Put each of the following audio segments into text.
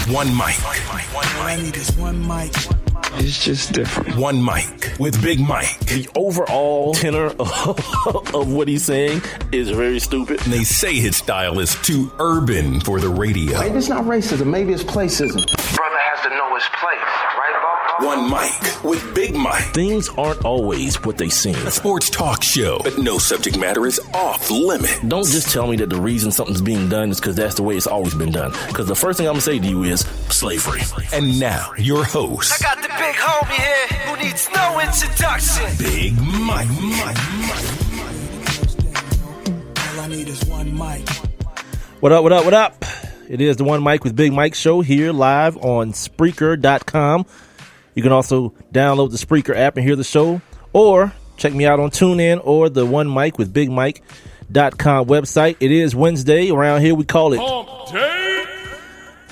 One mic. All I need is one mic. It's just different. One mic with Big Mike. The overall tenor of what he's saying is very stupid. And they say his style is too urban for the radio. Maybe it's not racism. Maybe it's placism. Brother has to know his place, right, Bob? One mic with Big Mike. Things aren't always what they seem. A sports talk show, but no subject matter is off limit. Don't just tell me that the reason something's being done is because that's the way it's always been done. Because the first thing I'm going to say to you is slavery. And now, your host. I got the big homie here who needs no introduction. Big Mike. All I need is one mic. What up? It is the One Mic with Big Mike show here live on Spreaker.com. You can also download the Spreaker app and hear the show, or check me out on TuneIn or the One Mic with Big Mike.com website. It is Wednesday. Around here we call it Hump Day.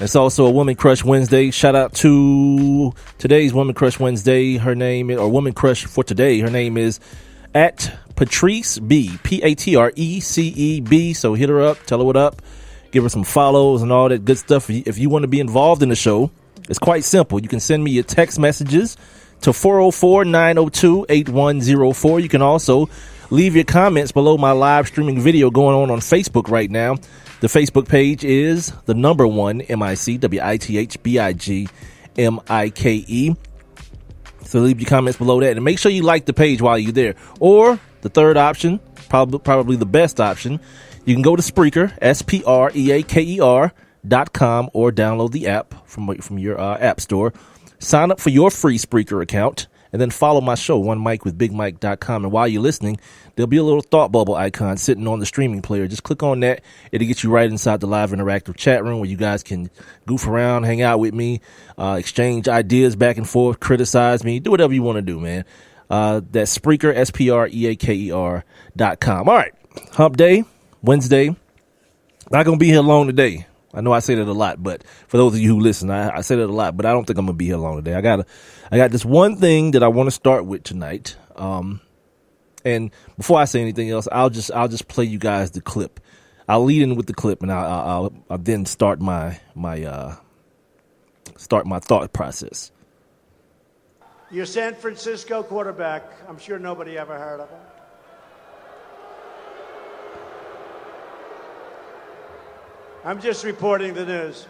It's also a Woman Crush Wednesday. Shout out to today's Woman Crush Wednesday. Her name, or Woman Crush for today, her name is at Patrice B. Patreceb. So hit her up, tell her what up, give her some follows and all that good stuff. If you want to be involved in the show, it's quite simple. You can send me your text messages to 404-902-8104. You can also leave your comments below my live streaming video going on Facebook right now. The Facebook page is the number one MIC, WITHBIGMIKE. So leave your comments below that. And make sure you like the page while you're there. Or the third option, probably the best option, you can go to Spreaker, SPREAKER.com, or download the app from your app store. Sign up for your free Spreaker account, and then follow my show, One Mic with BigMike.com. And while you're listening, there'll be a little thought bubble icon sitting on the streaming player. Just click on that. It'll get you right inside the live interactive chat room where you guys can goof around, hang out with me, exchange ideas back and forth, criticize me, do whatever you want to do, man. That's Spreaker, SPREAKER.com. All right, Hump Day, Wednesday. Not going to be here long today. I know I say that a lot, but for those of you who listen, I say that a lot, but I don't think I'm going to be here long today. I got this one thing that I want to start with tonight. And before I say anything else, I'll just play you guys the clip. I'll lead in with the clip, and I'll then start my thought process. Your San Francisco quarterback, I'm sure nobody ever heard of him. I'm just reporting the news.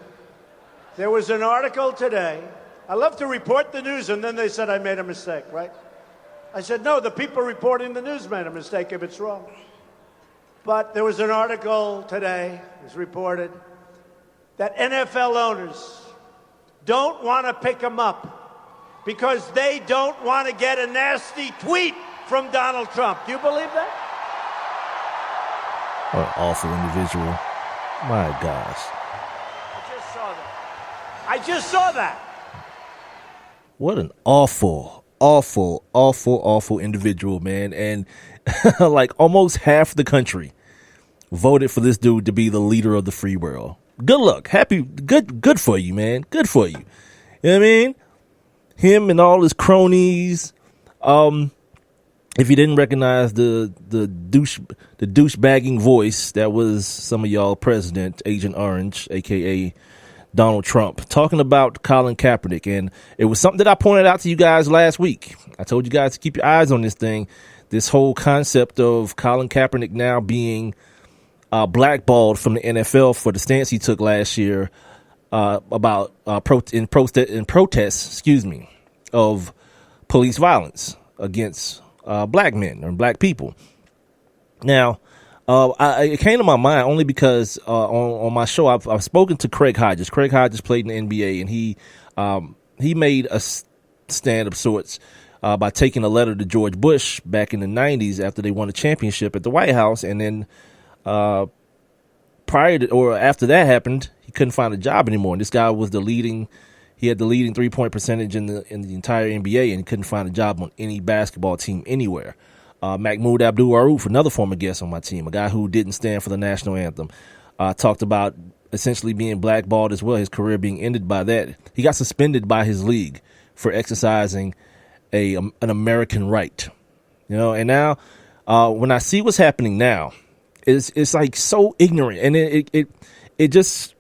There was an article today. I love to report the news, and then they said I made a mistake, right? I said, no, the people reporting the news made a mistake if it's wrong. But there was an article today, it was reported, that NFL owners don't want to pick him up because they don't want to get a nasty tweet from Donald Trump. Do you believe that? What an awful individual. My gosh. I just saw that. What an awful individual, man. And like almost half the country voted for this dude to be the leader of the free world. Good luck. Good for you, man. Good for you. You know what I mean? Him and all his cronies. If you didn't recognize the douchebagging voice, that was some of y'all president, Agent Orange, aka Donald Trump, talking about Colin Kaepernick. And it was something that I pointed out to you guys last week. I told you guys to keep your eyes on this thing. This whole concept of Colin Kaepernick now being blackballed from the NFL for the stance he took last year about in protest, of police violence against black men or black people. Now, it came to my mind only because on my show I've spoken to Craig Hodges. Craig Hodges played in the NBA, and he made a stand of sorts by taking a letter to George Bush back in the 90s after they won a championship at the White House, and then after that happened, he couldn't find a job anymore. And this guy was he had the leading 3-point percentage in the entire NBA, and he couldn't find a job on any basketball team anywhere. Mahmoud Abdul-Rauf, another former guest on my team, a guy who didn't stand for the national anthem, talked about essentially being blackballed as well, his career being ended by that. He got suspended by his league for exercising an American right. You know, and now when I see what's happening now, it's like so ignorant, and it just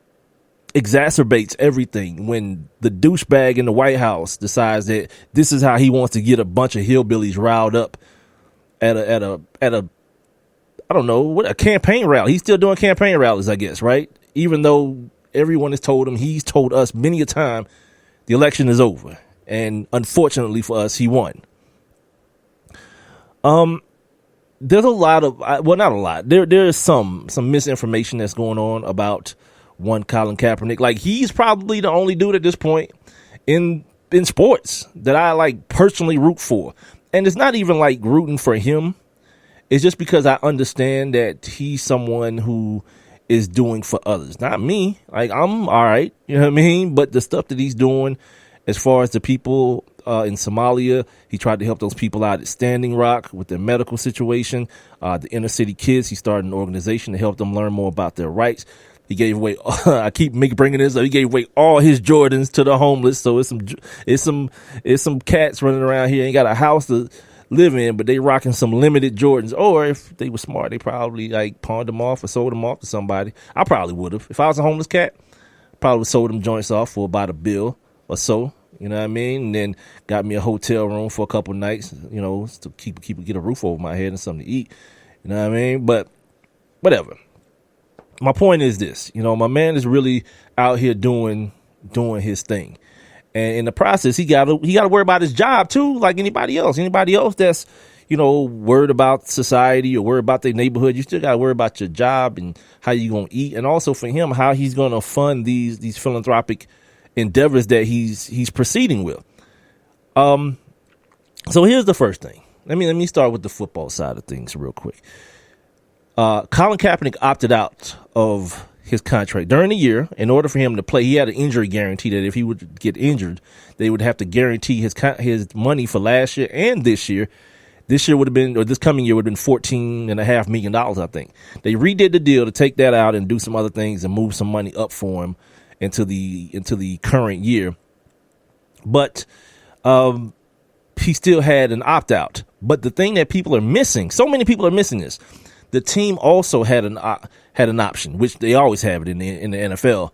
exacerbates everything when the douchebag in the White House decides that this is how he wants to get a bunch of hillbillies riled up at a I don't know, what, a campaign rally. He's still doing campaign rallies, I guess, right? Even though everyone has told him, he's told us many a time, the election is over. And unfortunately for us, he won. There's a lot of, well, not a lot. There's some misinformation that's going on about one Colin Kaepernick. Like, he's probably the only dude at this point in sports that I like personally root for. And it's not even like rooting for him. It's just because I understand that he's someone who is doing for others, not me. Like, I'm all right, you know what I mean? But the stuff that he's doing as far as the people in Somalia, he tried to help those people out at Standing Rock with their medical situation. The inner city kids, he started an organization to help them learn more about their rights. He gave away, I keep bringing this up, he gave away all his Jordans to the homeless. So it's some cats running around here, ain't got a house to live in, but they rocking some limited Jordans. Or if they were smart, they probably like pawned them off or sold them off to somebody. I probably would have. If I was a homeless cat, probably would sold them joints off for about $1 or so. You know what I mean? And then got me a hotel room for a couple nights, you know, to get a roof over my head and something to eat. You know what I mean? But whatever. My point is this, you know, my man is really out here doing his thing. And in the process, he got to worry about his job too, like anybody else. Anybody else that's, you know, worried about society or worried about their neighborhood, you still got to worry about your job and how you going to eat. And also for him, how he's going to fund these philanthropic endeavors that he's proceeding with. So here's the first thing. Let me start with the football side of things real quick. Colin Kaepernick opted out of his contract during the year. In order for him to play, he had an injury guarantee that if he would get injured, they would have to guarantee his money for last year and this year. This year would have been, or this coming year would have been $14.5 million, I think. They redid the deal to take that out and do some other things and move some money up for him into the current year. But he still had an opt out. But the thing that people are missing, so many people are missing this. The team also had an option, which they always have it in the NFL,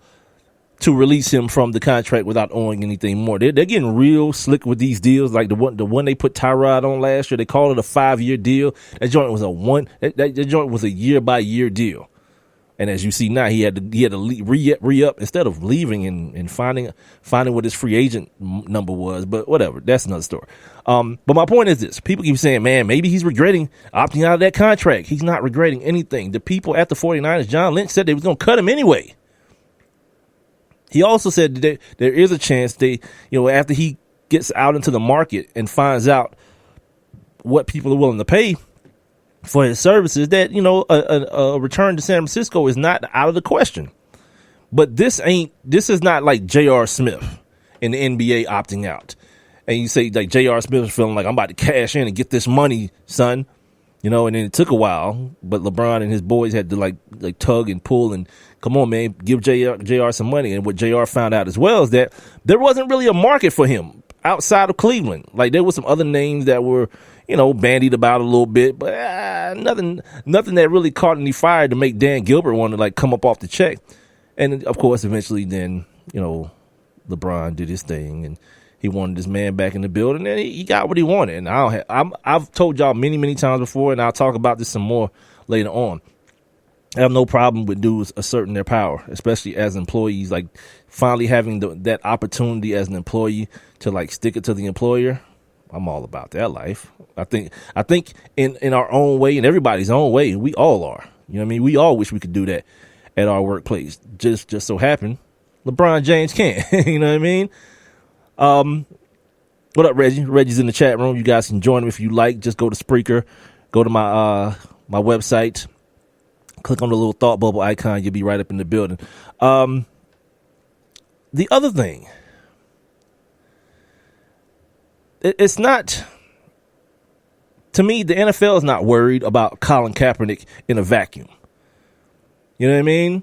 to release him from the contract without owing anything more. They're getting real slick with these deals, like the one they put Tyrod on last year. They called it a 5-year deal. That joint was that joint was a year-by-year deal. And as you see now, he had to re-up instead of leaving and finding what his free agent number was. But whatever, that's another story. But my point is this. People keep saying, man, maybe he's regretting opting out of that contract. He's not regretting anything. The people at the 49ers, John Lynch, said they was going to cut him anyway. He also said that there is a chance after he gets out into the market and finds out what people are willing to pay for his services, that, you know, a return to San Francisco is not out of the question. But this is not like J.R. Smith in the NBA opting out. And you say like J.R. Smith is feeling like, I'm about to cash in and get this money, son. You know, and then it took a while, but LeBron and his boys had to like tug and pull and come on, man, give JR some money. And what JR found out as well is that there wasn't really a market for him outside of Cleveland. Like, there were some other names that were, you know, bandied about a little bit, but nothing that really caught any fire to make Dan Gilbert want to like come up off the check. And of course, eventually then, you know, LeBron did his thing and he wanted this man back in the building, and he got what he wanted. And I've told y'all many times before, and I'll talk about this some more later on. I have no problem with dudes asserting their power, especially as employees, like finally having that opportunity as an employee to like stick it to the employer. I'm all about that life. I think in our own way, in everybody's own way, we all are. You know what I mean? We all wish we could do that at our workplace. Just so happen LeBron James can't. You know what I mean? What up, Reggie? Reggie's in the chat room. You guys can join him if you like. Just go to Spreaker, go to my website, click on the little thought bubble icon. You'll be right up in the building. The other thing, it's not, to me, the NFL is not worried about Colin Kaepernick in a vacuum. You know what I mean?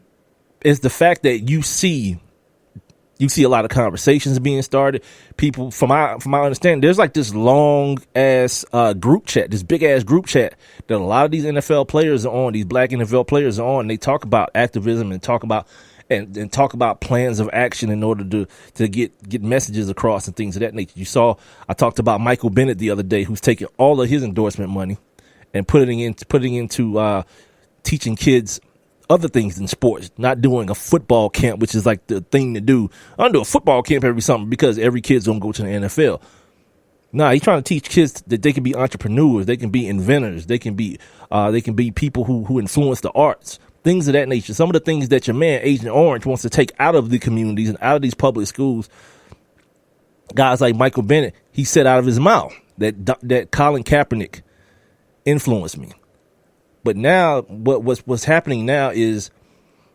It's the fact that you see a lot of conversations being started. People, from my understanding, there's like this long ass group chat, this big ass group chat that a lot of these NFL players are on, these black NFL players are on. And they talk about activism and talk about and talk about plans of action in order to get messages across and things of that nature. I talked about Michael Bennett the other day, who's taking all of his endorsement money and putting into teaching kids other things in sports, not doing a football camp, which is like the thing to do. I don't do a football camp every summer because every kid's gonna go to the NFL. Nah, he's trying to teach kids that they can be entrepreneurs, they can be inventors, they can be people who influence the arts, things of that nature. Some of the things that your man Agent Orange wants to take out of the communities and out of these public schools. Guys like Michael Bennett, he said out of his mouth that Colin Kaepernick influenced me. But now, what's happening now is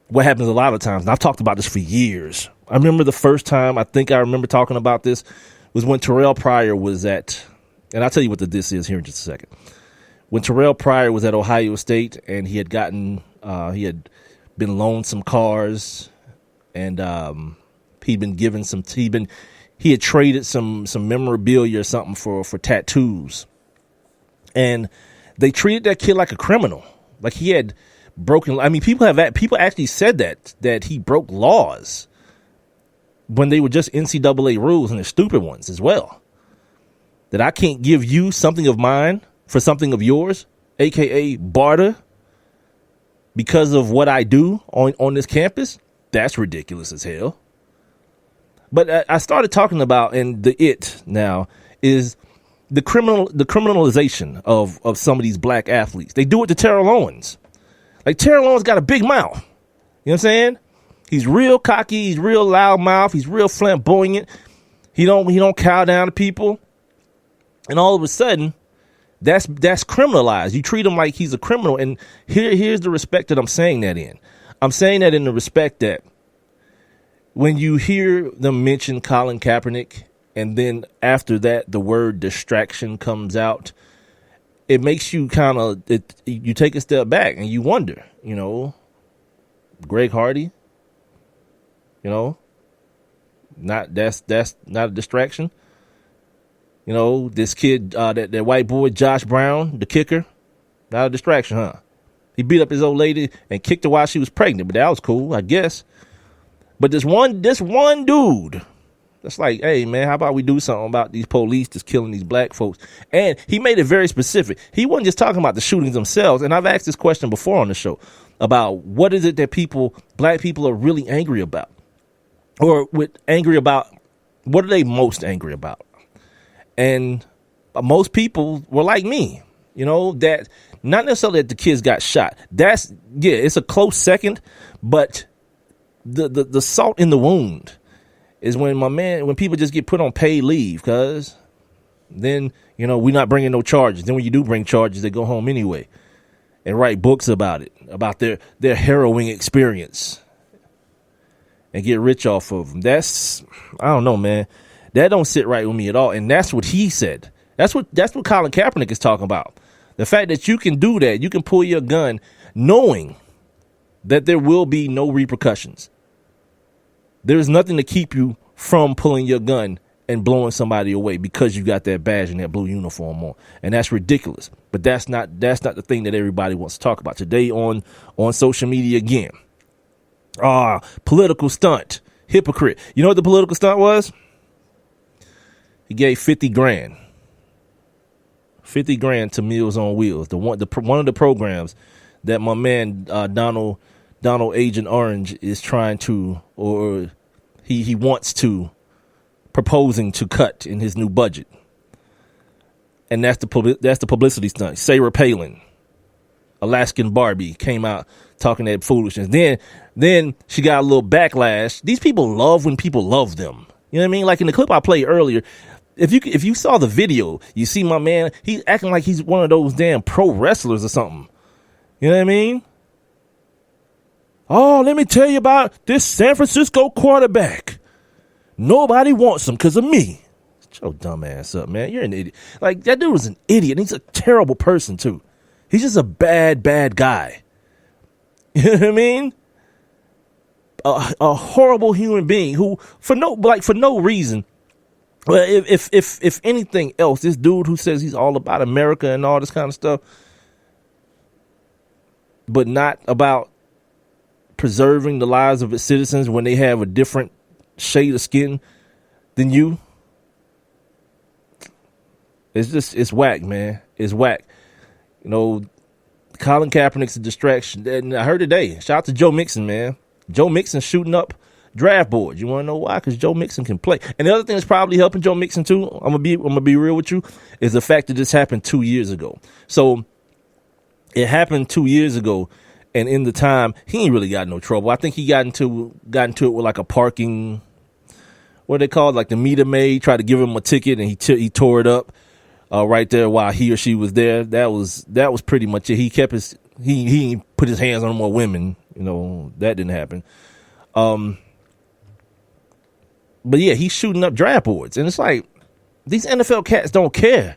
what happens a lot of times. And I've talked about this for years. I remember the first time I remember talking about this was when Terrell Pryor was at, and I'll tell you what this is here in just a second. When Terrell Pryor was at Ohio State and he had been loaned some cars, and he had traded some memorabilia or something for tattoos, and they treated that kid like a criminal, like he had broken. I mean, people actually said that he broke laws when they were just NCAA rules, and they're stupid ones as well. That I can't give you something of mine for something of yours, aka barter, because of what I do on this campus. That's ridiculous as hell. But I started talking about, and it now is the criminalization of some of these black athletes. They do it to Terrell Owens. Like, Terrell Owens got a big mouth. You know what I'm saying? He's real cocky. He's real loud mouth. He's real flamboyant. He don't cow down to people. And all of a sudden, that's criminalized. You treat him like he's a criminal. And here's the respect that I'm saying that in. I'm saying that in the respect that when you hear them mention Colin Kaepernick, and then after that, the word distraction comes out, it makes you you take a step back and you wonder, Greg Hardy, that's not a distraction. This kid, that white boy, Josh Brown, the kicker, not a distraction, huh? He beat up his old lady and kicked her while she was pregnant, but that was cool, I guess. But this one dude, that's like, hey, man, how about we do something about these police that's killing these black folks? And he made it very specific. He wasn't just talking about the shootings themselves. And I've asked this question before on the show about what is it that black people are really angry about? Or what are they most angry about? And most people were like me, that not necessarily that the kids got shot. It's a close second, but the salt in the wound is when people just get put on paid leave, cause then, we're not bringing no charges. Then when you do bring charges, they go home anyway and write books about it, about their harrowing experience and get rich off of them. I don't know, man. That don't sit right with me at all. And that's what he said. That's what Colin Kaepernick is talking about. The fact that you can do that, you can pull your gun knowing that there will be no repercussions. There's nothing to keep you from pulling your gun and blowing somebody away because you got that badge and that blue uniform on. And that's ridiculous. But that's not the thing that everybody wants to talk about today on social media again. Political stunt. Hypocrite. You know what the political stunt was? He gave $50,000. $50,000 to Meals on Wheels. One of the programs that my man Donald Agent Orange is trying to, or he wants to, proposing to cut in his new budget. And that's the publicity stunt. Sarah Palin, Alaskan Barbie, came out talking that foolishness. Then she got a little backlash. These people love when people love them. You know what I mean? Like in the clip I played earlier, if you saw the video, you see my man, he's acting like he's one of those damn pro wrestlers or something. You know what I mean? Oh, let me tell you about this San Francisco quarterback. Nobody wants him because of me. Shut your dumb ass up, man. You're an idiot. Like, that dude was an idiot. He's a terrible person, too. He's just a bad guy. You know what I mean? A horrible human being who, for no reason. Well, if anything else, this dude who says he's all about America and all this kind of stuff, but not about preserving the lives of its citizens when they have a different shade of skin than you. It's whack, man. It's whack. You know, Colin Kaepernick's a distraction. And I heard today, shout out to Joe Mixon, man. Joe Mixon shooting up draft boards. You want to know why? Because Joe Mixon can play. And the other thing that's probably helping Joe Mixon too, I'm gonna be real with you, is the fact that this happened 2 years ago. So it happened 2 years ago, and in the time he ain't really got no trouble. I think he got into it with like a parking, what they call it, like the meter maid tried to give him a ticket, and he tore it up right there while he or she was there. That was pretty much it. He kept he put his hands on more women. You know, that didn't happen. But yeah, he's shooting up draft boards. And it's like, these NFL cats don't care.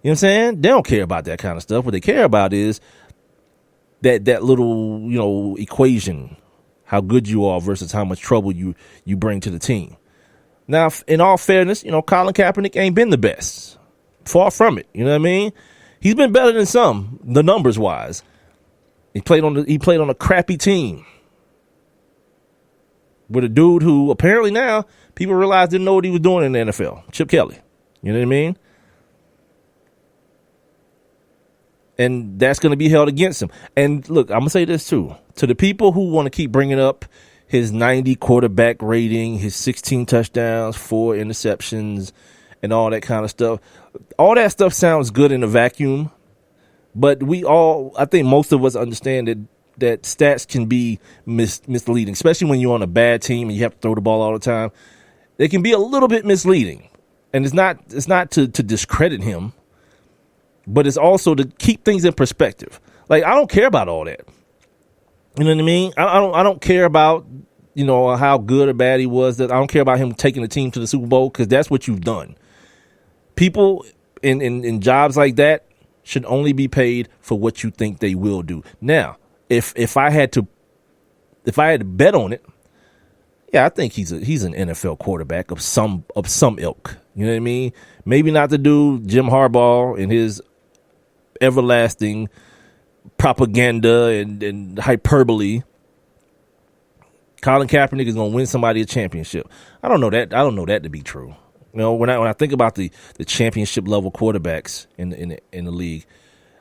You know what I'm saying? They don't care about that kind of stuff. What they care about is that little, you know, equation, how good you are versus how much trouble you bring to the team. Now, in all fairness, you know, Colin Kaepernick ain't been the best. Far from it. You know what I mean? He's been better than some, the numbers wise. He played on a crappy team with a dude who apparently now people realize didn't know what he was doing in the NFL. Chip Kelly. You know what I mean? And that's going to be held against him. And look, I'm going to say this too. To the people who want to keep bringing up his 90 quarterback rating, his 16 touchdowns, 4 interceptions, and all that kind of stuff. All that stuff sounds good in a vacuum. But I think most of us understand that stats can be misleading, especially when you're on a bad team and you have to throw the ball all the time. They can be a little bit misleading. And it's not to discredit him, but it's also to keep things in perspective. Like, I don't care about all that. You know what I mean? I don't care about, you know, how good or bad he was. That I don't care about him taking the team to the Super Bowl, because that's what you've done. People in jobs like that should only be paid for what you think they will do. Now, if I had to bet on it, yeah, I think he's an NFL quarterback of some ilk. You know what I mean? Maybe not the dude Jim Harbaugh and his everlasting propaganda and hyperbole. Colin Kaepernick is going to win somebody a championship. I don't know that to be true. You know, when I think about the championship level quarterbacks in the league,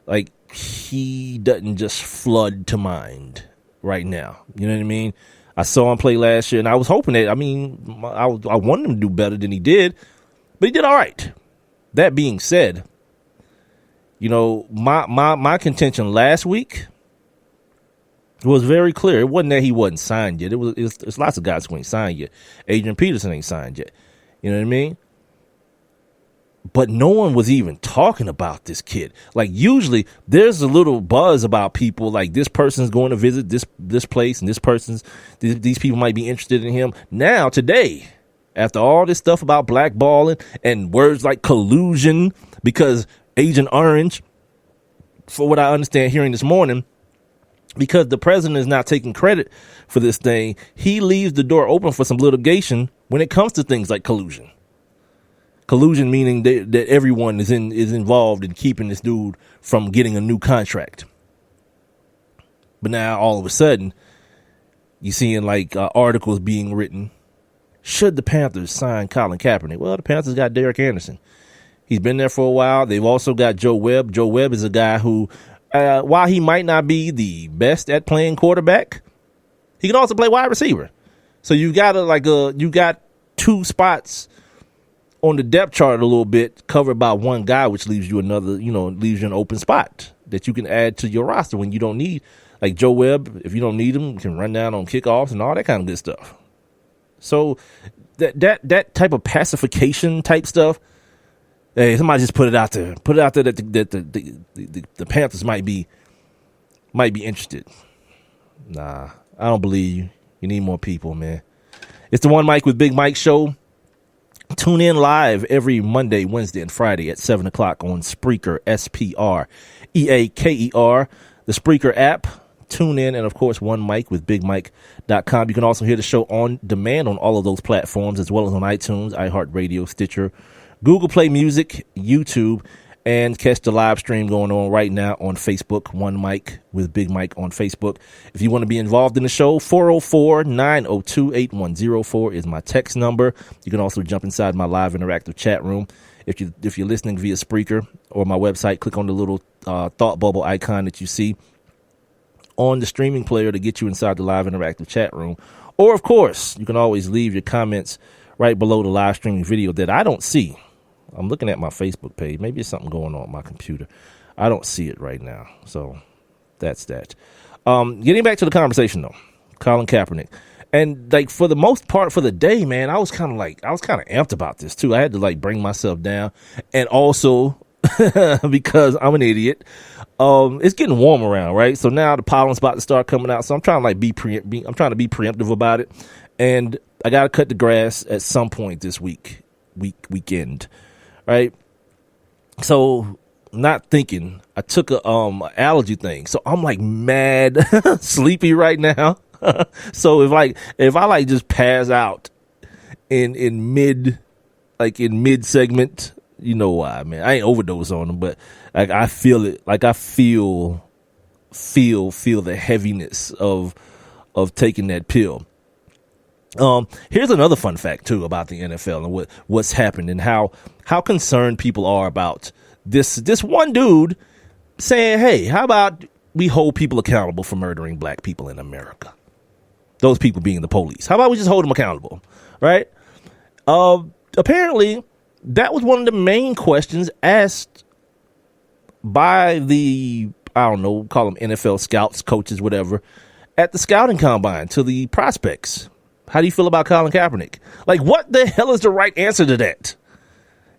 like, he doesn't just flood to mind right now. You know what I mean? I saw him play last year, and I was hoping that, I wanted him to do better than he did, but he did all right. That being said, you know, my contention last week was very clear. It wasn't that he wasn't signed yet. It's lots of guys who ain't signed yet. Adrian Peterson ain't signed yet. You know what I mean? But no one was even talking about this kid. Like, usually there's a little buzz about people, like, this person's going to visit this place, and these people might be interested in him. Now, today, after all this stuff about blackballing and words like collusion, because Agent Orange, for what I understand hearing this morning, because the president is not taking credit for this thing, he leaves the door open for some litigation when it comes to things like collusion. Collusion meaning that everyone is involved in keeping this dude from getting a new contract. But now all of a sudden, you're seeing like articles being written. Should the Panthers sign Colin Kaepernick? Well, the Panthers got Derek Anderson. He's been there for a while. They've also got Joe Webb. Joe Webb is a guy who, while he might not be the best at playing quarterback, he can also play wide receiver. So you got two spots on the depth chart a little bit, covered by one guy, which leaves you an open spot that you can add to your roster when you don't need, like Joe Webb. If you don't need him, you can run down on kickoffs and all that kind of good stuff. So that type of pacification type stuff, hey, somebody just put it out there that the Panthers might be interested. Nah, I don't believe you. You need more people, man. It's the One Mic with Big Mike show. Tune in live every Monday, Wednesday, and Friday at 7 o'clock on Spreaker, Spreaker, the Spreaker app. Tune in, and of course, One Mic with BigMike.com. You can also hear the show on demand on all of those platforms, as well as on iTunes, iHeartRadio, Stitcher, Google Play Music, YouTube, and catch the live stream going on right now on Facebook, One Mic with Big Mike on Facebook. If you want to be involved in the show, 404-902-8104 is my text number. You can also jump inside my live interactive chat room. If you're listening via Spreaker or my website, click on the little thought bubble icon that you see on the streaming player to get you inside the live interactive chat room. Or, of course, you can always leave your comments right below the live streaming video that I don't see. I'm looking at my Facebook page. Maybe it's something going on my computer. I don't see it right now. So that's that. Getting back to the conversation, though, Colin Kaepernick. And, like, for the most part for the day, man, I was kind of amped about this, too. I had to, like, bring myself down. And also, because I'm an idiot, it's getting warm around, right? So now the pollen's about to start coming out. So I'm trying to, like, I'm trying to be preemptive about it. And I got to cut the grass at some point this weekend, right? So not thinking, I took a allergy thing. So I'm, like, mad sleepy right now. So if I just pass out in mid segment, you know why, man. I ain't overdose on them, but like I feel it. Like I feel the heaviness of taking that pill. Here's another fun fact too about the NFL and what's happened and how concerned people are about this one dude saying, "Hey, how about we hold people accountable for murdering black people in America?" Those people being the police. How about we just hold them accountable, right? Apparently, that was one of the main questions asked by the, I don't know, call them NFL scouts, coaches, whatever, at the scouting combine to the prospects. How do you feel about Colin Kaepernick? Like, what the hell is the right answer to that?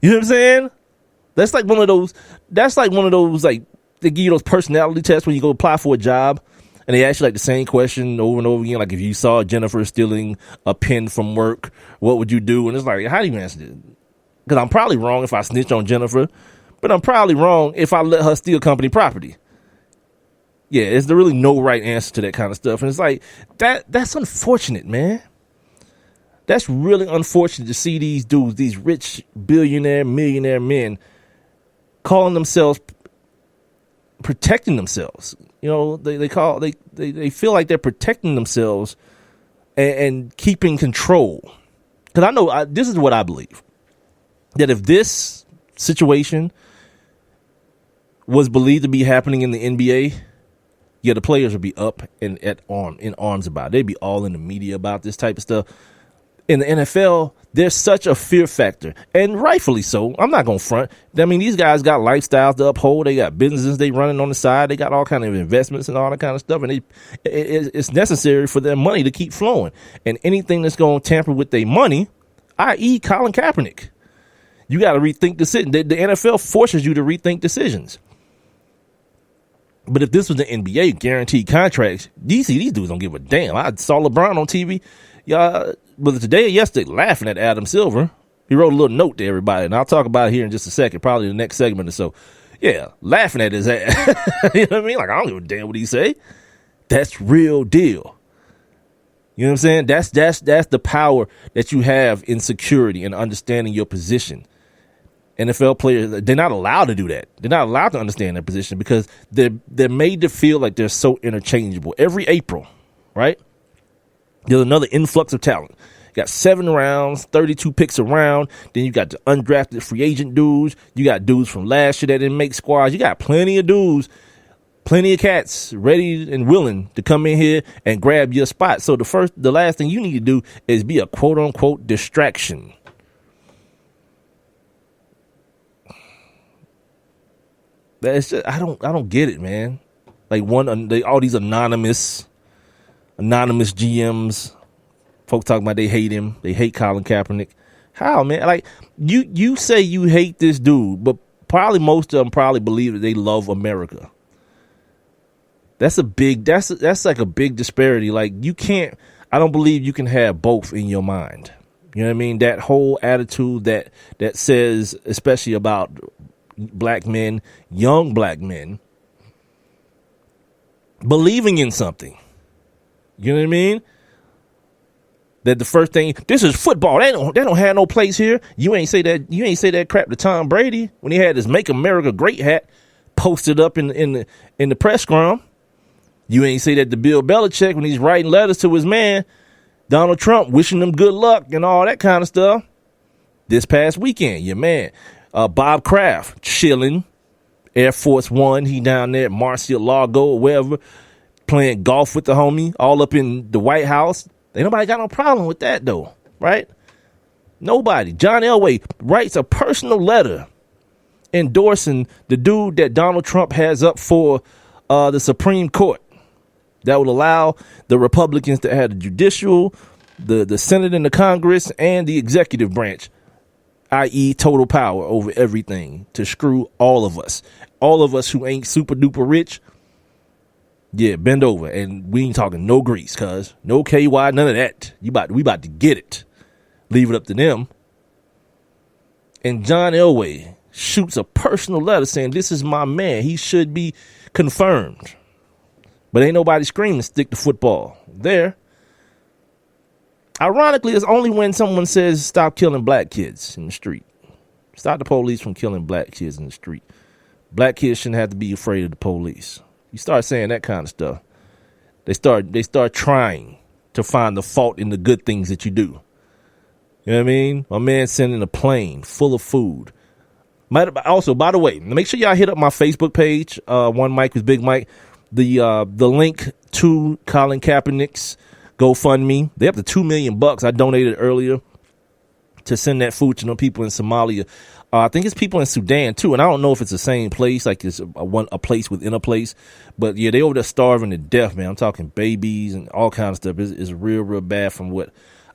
You know what I'm saying? That's like one of those, like, they give you those personality tests when you go apply for a job. And they ask you like the same question over and over again. Like if you saw Jennifer stealing a pen from work, what would you do? And it's like, how do you answer this? Because I'm probably wrong if I snitch on Jennifer, but I'm probably wrong if I let her steal company property. Yeah, there's really no right answer to that kind of stuff. And it's like, that's unfortunate, man. That's really unfortunate to see these dudes, these rich billionaire, millionaire men calling themselves protecting themselves. You know, they feel like they're protecting themselves and keeping control. Because I know this is what I believe, that if this situation was believed to be happening in the NBA, yeah, the players would be up and in arms about it. They'd be all in the media about this type of stuff. In the NFL, there's such a fear factor, and rightfully so. I'm not going to front. I mean, these guys got lifestyles to uphold. They got businesses they running on the side. They got all kind of investments and all that kind of stuff, and it's necessary for their money to keep flowing. And anything that's going to tamper with their money, i.e. Colin Kaepernick, you got to rethink decisions. The NFL forces you to rethink decisions. But if this was the NBA, guaranteed contracts, these dudes don't give a damn. I saw LeBron on TV. Y'all, whether today or yesterday, laughing at Adam Silver. He wrote a little note to everybody, and I'll talk about it here in just a second, probably the next segment or so. Yeah, laughing at his ass. You know what I mean? Like, I don't give a damn what he say. That's real deal. You know what I'm saying? That's the power that you have in security and understanding your position. NFL players, they're not allowed to do that. They're not allowed to understand their position because they're made to feel like they're so interchangeable. Every April, right? There's another influx of talent. You got 7 rounds, 32 picks around. Then you got the undrafted free agent dudes. You got dudes from last year that didn't make squads. You got plenty of dudes, plenty of cats ready and willing to come in here and grab your spot. So the last thing you need to do is be a quote unquote distraction. That's just, I don't get it, man. Like all these anonymous GMs, folks talking about they hate him. They hate Colin Kaepernick. How, man? Like you say you hate this dude, but probably most of them probably believe that they love America. That's like a big disparity. Like I don't believe you can have both in your mind. You know what I mean? That whole attitude that says, especially about black men, young black men, believing in something. You know what I mean? That the first thing, this is football. They don't have no place here. You ain't say that crap to Tom Brady when he had his "Make America Great" hat posted up in the press scrum. You ain't say that to Bill Belichick when he's writing letters to his man Donald Trump, wishing him good luck and all that kind of stuff. This past weekend, your man Bob Kraft chilling, Air Force One. He down there at Mar-a-Lago or wherever, playing golf with the homie, all up in the White House. Ain't nobody got no problem with that, though, right? Nobody. John Elway writes a personal letter endorsing the dude that Donald Trump has up for the Supreme Court that will allow the Republicans to have the judicial, the Senate and the Congress, and the executive branch, i.e. total power over everything to screw all of us who ain't super duper rich. Yeah, bend over, and we ain't talking no grease, cuz no KY, none of that. We about to get it. Leave it up to them. And John Elway shoots a personal letter saying, this is my man. He should be confirmed. But ain't nobody screaming, stick to football. There. Ironically, it's only when someone says, stop killing black kids in the street. Stop the police from killing black kids in the street. Black kids shouldn't have to be afraid of the police. You start saying that kind of stuff, they start trying to find the fault in the good things that you do. You know what I mean? My man sending a plane full of food. Also, by the way, make sure y'all hit up my Facebook page, One Mike with Big Mike. The link to Colin Kaepernick's GoFundMe. They up to $2 million. I donated earlier to send that food to them people in Somalia. I think it's people in Sudan too, and I don't know if it's the same place, like it's a place within a place. But yeah, they over there starving to death, man. I'm talking babies and all kinds of stuff. It's real, real bad from what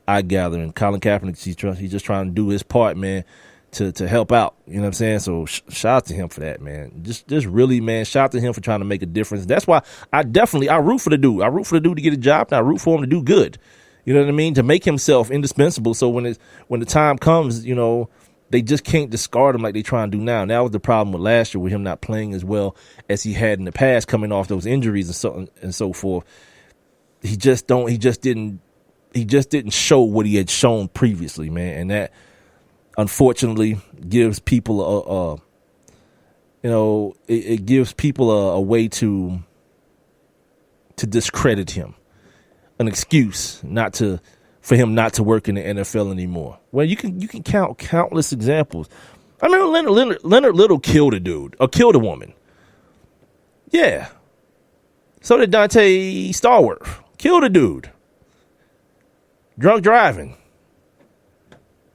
I gather. And Colin Kaepernick, he's just trying to do his part, man, to help out. You know what I'm saying? So shout out to him for that, man. Just really, man, shout out to him for trying to make a difference. That's why I root for the dude. I root for the dude to get a job, and I root for him to do good. You know what I mean? To make himself indispensable. So when the time comes, you know, they just can't discard him like they try and do now. And that was the problem with last year with him not playing as well as he had in the past, coming off those injuries and so forth. He just didn't show what he had shown previously, man. And that unfortunately gives people it gives people a way to discredit him, an excuse for him not to work in the NFL anymore. Well, you can count countless examples. I remember Leonard Little killed a dude or killed a woman. Yeah. So did Dante Stallworth. Killed a dude. Drunk driving.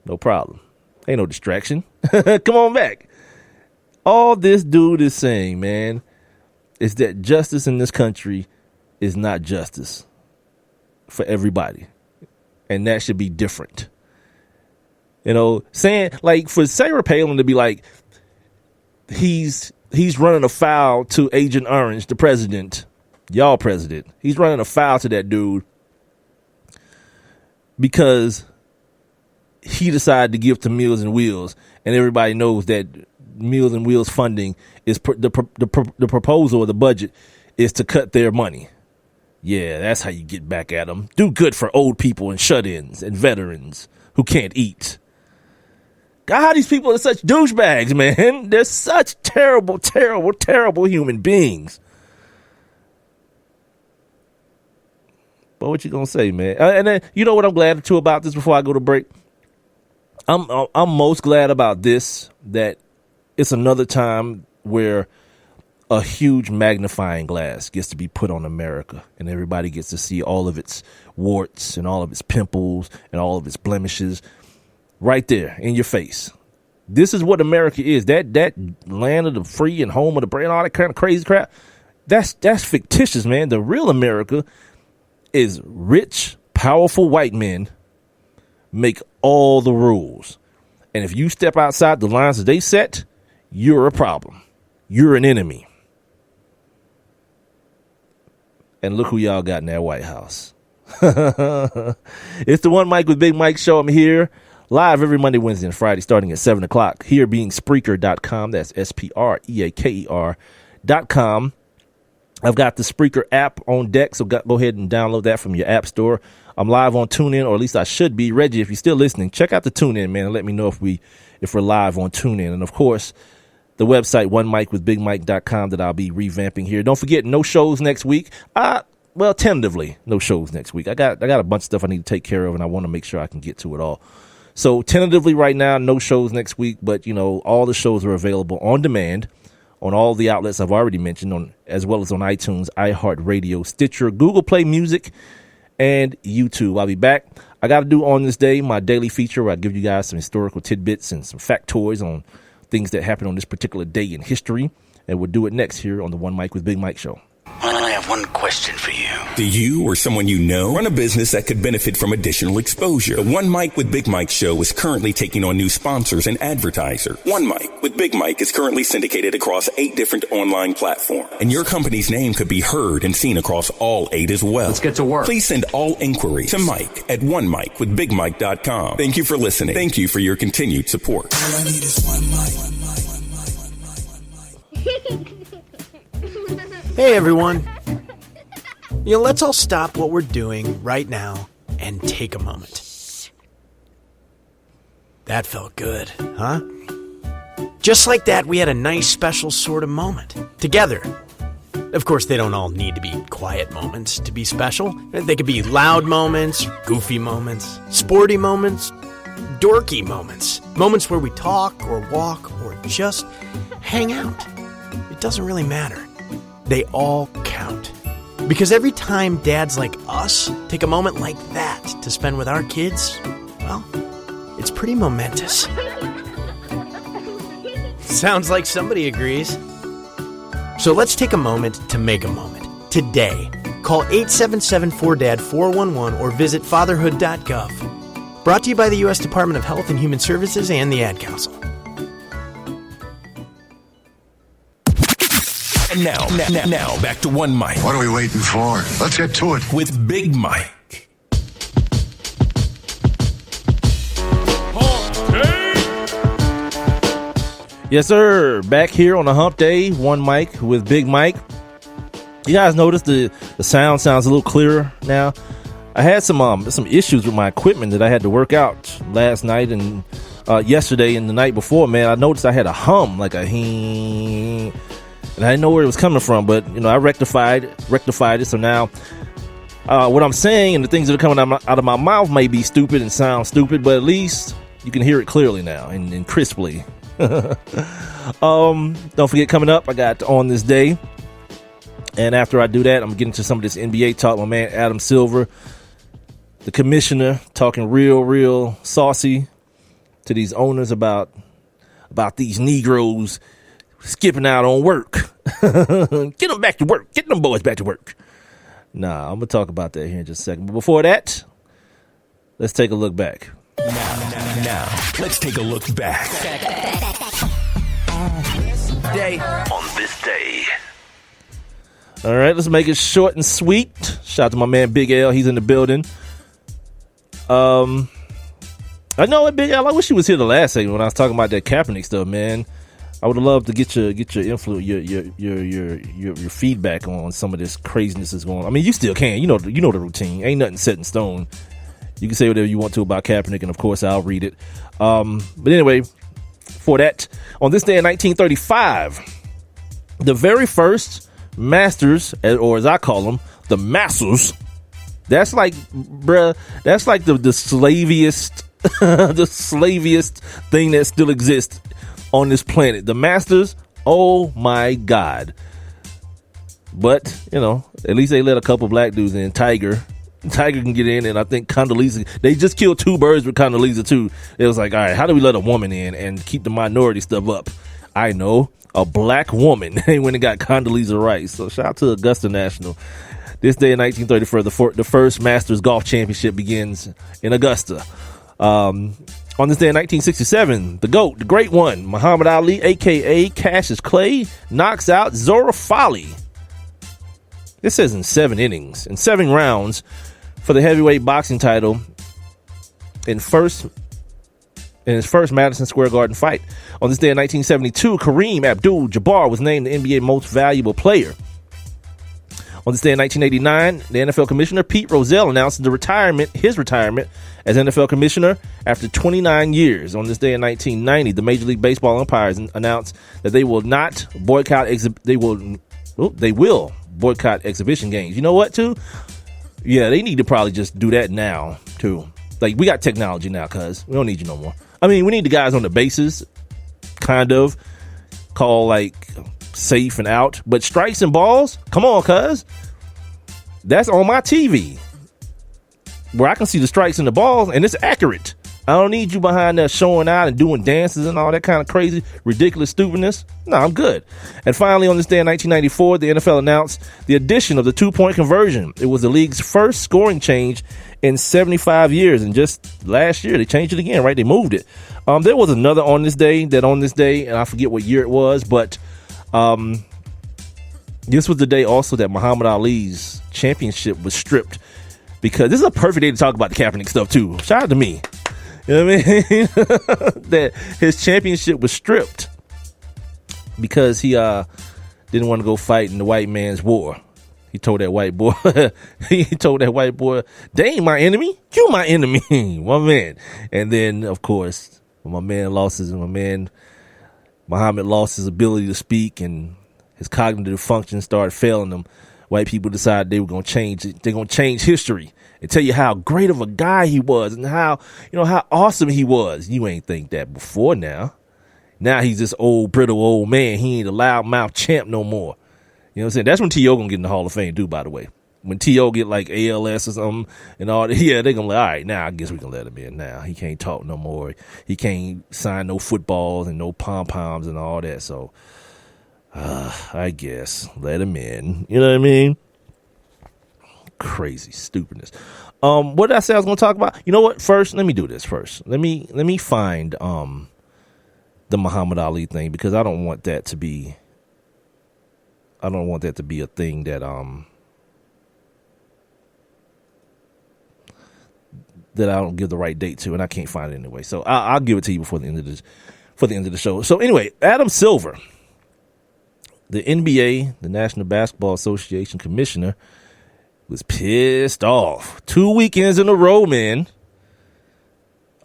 No problem. Ain't no distraction. Come on back. All this dude is saying, man, is that justice in this country is not justice for everybody. And that should be different. You know, saying like for Sarah Palin to be like, he's running afoul to Agent Orange, the president, y'all president. He's running afoul to that dude because he decided to give to Meals and Wheels, and everybody knows that Meals and Wheels funding is the proposal of the budget is to cut their money. Yeah, that's how you get back at them. Do good for old people and shut-ins and veterans who can't eat. God, these people are such douchebags, man. They're such terrible, terrible, terrible human beings. But what you gonna say, man? And then, you know what I'm glad too about this before I go to break? I'm most glad about this, that it's another time where a huge magnifying glass gets to be put on America, and everybody gets to see all of its warts and all of its pimples and all of its blemishes right there in your face. This is what America is. That land of the free and home of the brave and all that kind of crazy crap. That's fictitious, man. The real America is rich, powerful white men make all the rules. And if you step outside the lines that they set, you're a problem. You're an enemy. And look who y'all got in that White House. It's the One Mike with Big Mike show. I'm here live every Monday, Wednesday, and Friday starting at 7 o'clock. Here being Spreaker.com. That's Spreaker.com. I've got the Spreaker app on deck, so go ahead and download that from your app store. I'm live on TuneIn, or at least I should be. Reggie, if you're still listening, check out the TuneIn, man, and let me know if we're live on TuneIn. And of course, the website onemicwithbigmike.com that I'll be revamping here. Don't forget, no shows next week. Well, tentatively, no shows next week. I got a bunch of stuff I need to take care of, and I want to make sure I can get to it all. So tentatively right now, no shows next week, but all the shows are available on demand on all the outlets I've already mentioned, as well as on iTunes, iHeartRadio, Stitcher, Google Play Music, and YouTube. I'll be back. I got to do on this day my daily feature where I give you guys some historical tidbits and some factoids on things that happened on this particular day in history, and we'll do it next here on the One Mic with Big Mike show. I have one question for you. Do you or someone you know run a business that could benefit from additional exposure? The One Mic with Big Mike show is currently taking on new sponsors and advertisers. One Mic with Big Mike is currently syndicated across 8 different online platforms, and your company's name could be heard and seen across all 8 as well. Let's get to work. Please send all inquiries to Mike at onemicwithbigmike.com. Thank you for listening. Thank you for your continued support. All I need is one mic. Hey, everyone. Let's all stop what we're doing right now and take a moment. That felt good, huh? Just like that, we had a nice special sort of moment together. Of course, they don't all need to be quiet moments to be special. They could be loud moments, goofy moments, sporty moments, dorky moments. Moments where we talk or walk or just hang out. It doesn't really matter. They all count. Because every time dads like us take a moment like that to spend with our kids, well, it's pretty momentous. Sounds like somebody agrees. So let's take a moment to make a moment. Today, call 877-4DAD-411 or visit fatherhood.gov. Brought to you by the U.S. Department of Health and Human Services and the Ad Council. And now, back to One Mic. What are we waiting for? Let's get to it. With Big Mike. Yes, sir. Back here on the Hump Day, One Mic with Big Mike. You guys notice the sound sounds a little clearer now. I had some issues with my equipment that I had to work out last night and yesterday and the night before. Man, I noticed I had a hum, like a hing. And I didn't know where it was coming from, but I rectified it. So now, what I'm saying and the things that are coming out of my mouth may be stupid and sound stupid, but at least you can hear it clearly now and crisply. Don't forget, coming up, I got On This Day, and after I do that, I'm getting to some of this NBA talk. My man Adam Silver, the commissioner, talking real saucy to these owners about these Negroes skipping out on work. Get them back to work. Get them boys back to work. Nah, I'm going to talk about that here in just a second. But before that, let's take a look back. Now, let's take a look back. On this day. All right, let's make it short and sweet. Shout out to my man Big L. He's in the building. I know Big L, I wish he was here the last segment when I was talking about that Kaepernick stuff, man. I would have loved to get your influence, your feedback on some of this craziness that's going on. I mean, you still can. You know the routine. Ain't nothing set in stone. You can say whatever you want to about Kaepernick, and of course I'll read it. But anyway, for that, on this day in 1935, the very first masters, or as I call them, the masters. That's like the slaviest, the slaviest thing that still exists on this planet. The masters, oh my God. But, at least they let a couple black dudes in. Tiger can get in, and I think Condoleezza, they just killed 2 birds with Condoleezza too. It was like, all right, how do we let a woman in and keep the minority stuff up? I know, a black woman. They went and got Condoleezza Rice. So shout out to Augusta National. This day in 1934, the first Masters Golf Championship begins in Augusta. On this day in 1967, the GOAT, the great one, Muhammad Ali, a.k.a. Cassius Clay, knocks out Zora Fali. This says in 7 innings, in 7 rounds for the heavyweight boxing title in his first Madison Square Garden fight. On this day in 1972, Kareem Abdul-Jabbar was named the NBA Most Valuable Player. On this day in 1989, the NFL commissioner Pete Rozelle announced his retirement as NFL commissioner after 29 years. On this day in 1990, the Major League Baseball umpires announced that they will not boycott they will boycott exhibition games. You know what, too? Yeah, they need to probably just do that now, too. Like, we got technology now, cuz. We don't need you no more. I mean, we need the guys on the bases, kind of, call, like, safe and out. But strikes and balls? Come on, cuz. That's on my TV, where I can see the strikes and the balls, and it's accurate. I don't need you behind there showing out and doing dances and all that kind of crazy, ridiculous stupidness. No, I'm good. And finally, on this day in 1994, the NFL announced the addition of the two-point conversion. It was the league's first scoring change in 75 years. And just last year, they changed it again, right? They moved it. There was another on this day, and I forget what year it was, but this was the day also that Muhammad Ali's championship was stripped, because this is a perfect day to talk about the Kaepernick stuff, too. Shout out to me. You know what I mean? That his championship was stripped because he didn't want to go fight in the white man's war. He told that white boy, they ain't my enemy. You my enemy, my man. And then, of course, when Muhammad lost his ability to speak and his cognitive function started failing him, white people decided they were going to change it. They're going to change history and tell you how great of a guy he was and how awesome he was. You ain't think that before now. Now he's this old, brittle old man. He ain't a loudmouth champ no more. You know what I'm saying? That's when T.O. gonna get in the Hall of Fame, too, by the way. When T.O. get like ALS or something and all that, yeah, they're gonna like, all right, now I guess we can let him in now. He can't talk no more. He can't sign no footballs and no pom-poms and all that. So, I guess let him in. You know what I mean? Crazy stupidness. What did I say I was going to talk about? You know what? First, let me do this first. Let me find the Muhammad Ali thing, because I don't want that to be a thing that that I don't give the right date to, and I can't find it anyway. So I'll give it to you before the end of the show. So anyway, Adam Silver, the NBA, the National Basketball Association commissioner, was pissed off 2 weekends in a row, man.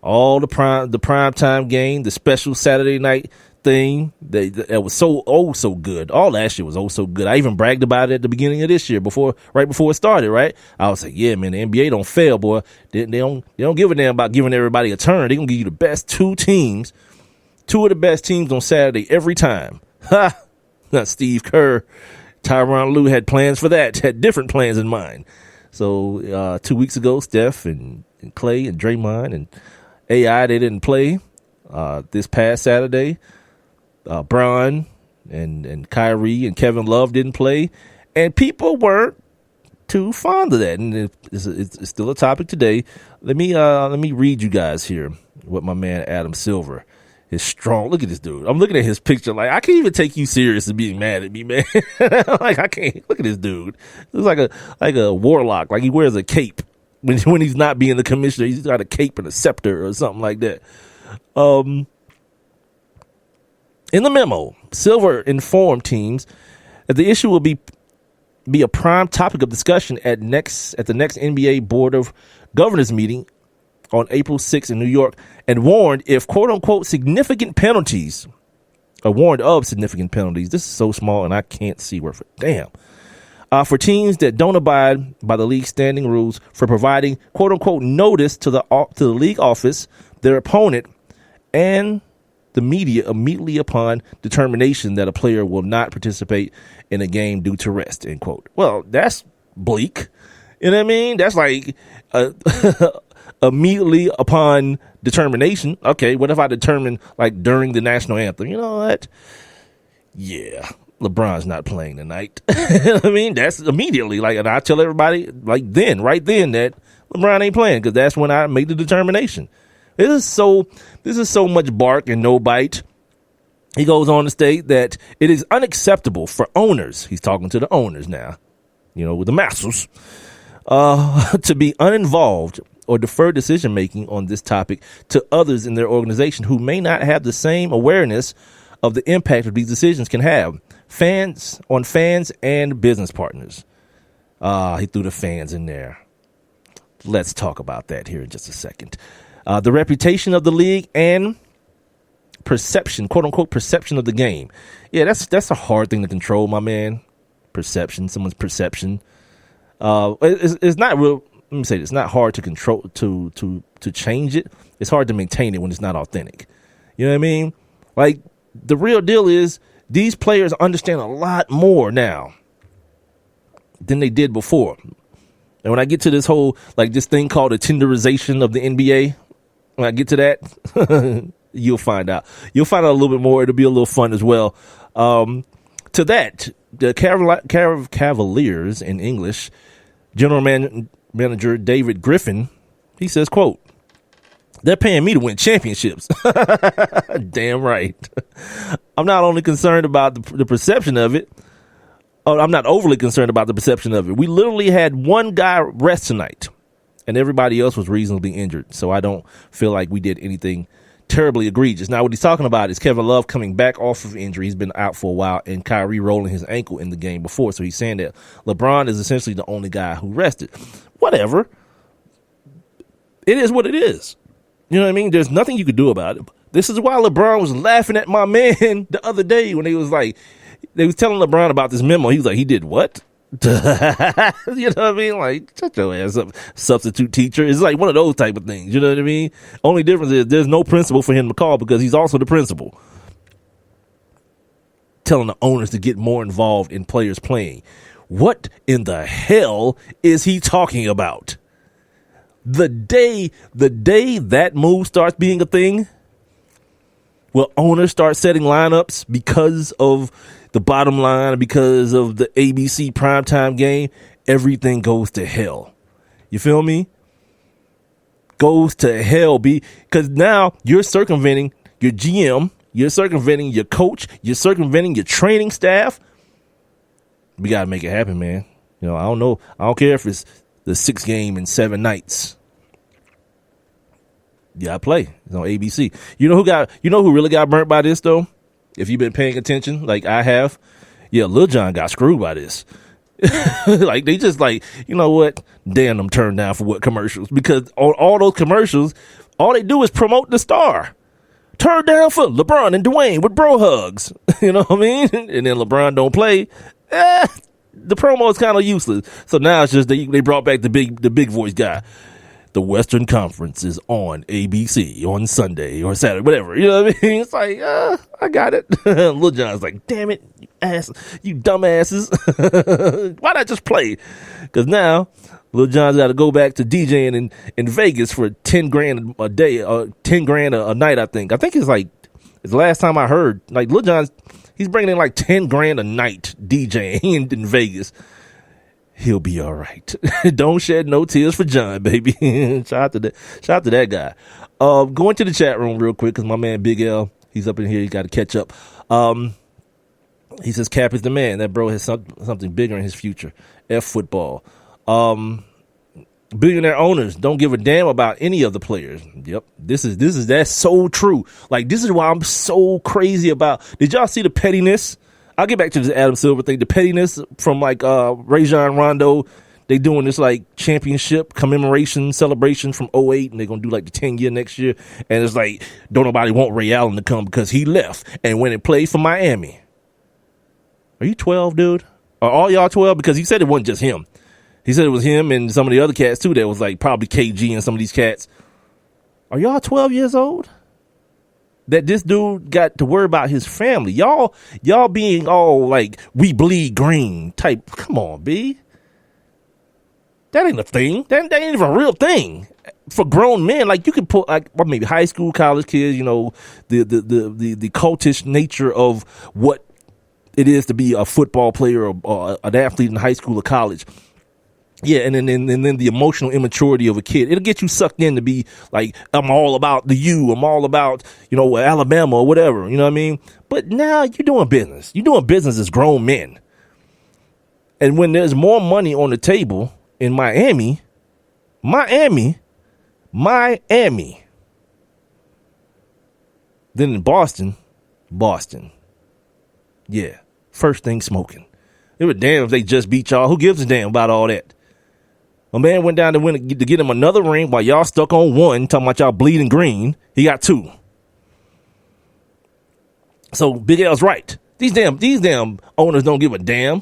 All the prime time game, the special Saturday night thing that was so good. All last year was so good. I even bragged about it at the beginning of this year, right before it started. Right, I was like, yeah, man, the NBA don't fail, boy. They don't give a damn about giving everybody a turn. They gonna give you the best two of the best teams on Saturday every time. Ha! Not Steve Kerr. Tyronn Lue had plans for that, had different plans in mind. So 2 weeks ago, Steph and Clay and Draymond and AI, they didn't play. This past Saturday, Bron and Kyrie and Kevin Love didn't play. And people weren't too fond of that. And it's still a topic today. Let me read you guys here what my man Adam Silver is strong. Look at this dude. I'm looking at his picture like, I can't even take you serious and being mad at me, man. Like, I can't. Look at this dude. Looks like a warlock. Like he wears a cape when he's not being the commissioner. He's got a cape and a scepter or something like that. In the memo, Silver informed teams that the issue will be a prime topic of discussion at the next NBA Board of Governors meeting on April 6th in New York, and warned of significant penalties. This is so small, and I can't see worth a damn. For teams that don't abide by the league's standing rules for providing quote unquote notice to the league office, their opponent, and the media immediately upon determination that a player will not participate in a game due to rest, end quote. Well, that's bleak. You know what I mean? That's like immediately upon determination. Okay, what if I determine like during the national anthem? You know what? Yeah, LeBron's not playing tonight. I mean, that's immediately like, and I tell everybody like right then that LeBron ain't playing, because that's when I made the determination. This is so much bark and no bite. He goes on to state that it is unacceptable for owners. He's talking to the owners now, with the masters, to be uninvolved or defer decision making on this topic to others in their organization who may not have the same awareness of the impact of these decisions can have on fans and business partners. He threw the fans in there. Let's talk about that here in just a second. The reputation of the league and perception, quote unquote, perception of the game. Yeah, that's a hard thing to control, my man. Perception, someone's perception. It's not real. Let me say this: it's not hard to control, to change it. It's hard to maintain it when it's not authentic. You know what I mean? Like, the real deal is these players understand a lot more now than they did before. And when I get to this whole, like, this thing called the tenderization of the NBA, when I get to that, you'll find out. You'll find out a little bit more. It'll be a little fun as well. To that, the Cavaliers in English, general manager David Griffin, he says, quote, "They're paying me to win championships." Damn right. I'm not only concerned about the perception of it. I'm not overly concerned about the perception of it. We literally had one guy rest tonight, and everybody else was reasonably injured. So I don't feel like we did anything terribly egregious. Now, what he's talking about is Kevin Love coming back off of injury. He's been out for a while, and Kyrie rolling his ankle in the game before. So he's saying that LeBron is essentially the only guy who rested. Whatever. It is what it is. You know what I mean? There's nothing you could do about it. This is why LeBron was laughing at my man the other day when they was telling LeBron about this memo. He was like, he did what? You know what I mean? Like, shut your ass up, substitute teacher. It's like one of those type of things. You know what I mean? Only difference is there's no principal for him to call because he's also the principal. Telling the owners to get more involved in players playing. What in the hell is he talking about? The day that move starts being a thing, will owners start setting lineups because of the bottom line, because of the ABC primetime game, everything goes to hell. You feel me? Goes to hell, because now you're circumventing your GM, you're circumventing your coach, you're circumventing your training staff. We got to make it happen, man. You know, I don't know. I don't care if it's the 6 game in 7 nights. Yeah, I play. It's on ABC. You know who really got burnt by this though? If you've been paying attention, like I have, yeah, Lil Jon got screwed by this. Like, they just like, you know what? Damn them turned down for what commercials? Because on all those commercials, all they do is promote the star. Turn down for LeBron and Dwayne with bro hugs. You know what I mean? And then LeBron don't play. The promo is kind of useless. So now it's just they brought back the big voice guy. The Western Conference is on ABC on Sunday or Saturday, whatever. You know what I mean? It's like, I got it. Lil Jon's like, damn it, you dumbasses. Why not just play? Because now Lil Jon's got to go back to DJing in Vegas for $10,000 a day, $10,000 a night. I think it's like, it's the last time I heard, like, Lil Jon's, he's bringing in like $10,000 a night DJing in Vegas. He'll be all right. Don't shed no tears for John, baby. Shout out to that guy. Going to the chat room real quick because my man Big L, he's up in here. He got to catch up. He says Cap is the man. That bro has something bigger in his future. F football. Billionaire owners don't give a damn about any of the players. Yep. That's so true. Like, this is why I'm so crazy about. Did y'all see the pettiness? I'll get back to this Adam Silver thing. The pettiness from like Rajon Rondo. They doing this like championship commemoration celebration from 2008, and they're gonna do like the 10-year next year. And it's like, don't nobody want Ray Allen to come because he left and went and played for Miami. Are you 12, dude? Are all y'all 12? Because he said it wasn't just him. He said it was him and some of the other cats too. That was like probably KG and some of these cats. Are y'all 12 years old? That this dude got to worry about his family. Y'all being all like, we bleed green type. Come on, B. That ain't a thing. That ain't even a real thing for grown men. Like, you could put like, well, maybe high school, college kids, you know, the cultish nature of what it is to be a football player or an athlete in high school or college. Yeah, and then the emotional immaturity of a kid. It'll get you sucked in to be like, I'm all about the U. I'm all about, you know, Alabama or whatever. You know what I mean? But now you're doing business. You're doing business as grown men. And when there's more money on the table in Miami, than in Boston. Yeah, first thing smoking. Give a damn if they just beat y'all. Who gives a damn about all that? My man went down to get him another ring while y'all stuck on one, talking about y'all bleeding green. He got 2. So Big L's right. These damn owners don't give a damn.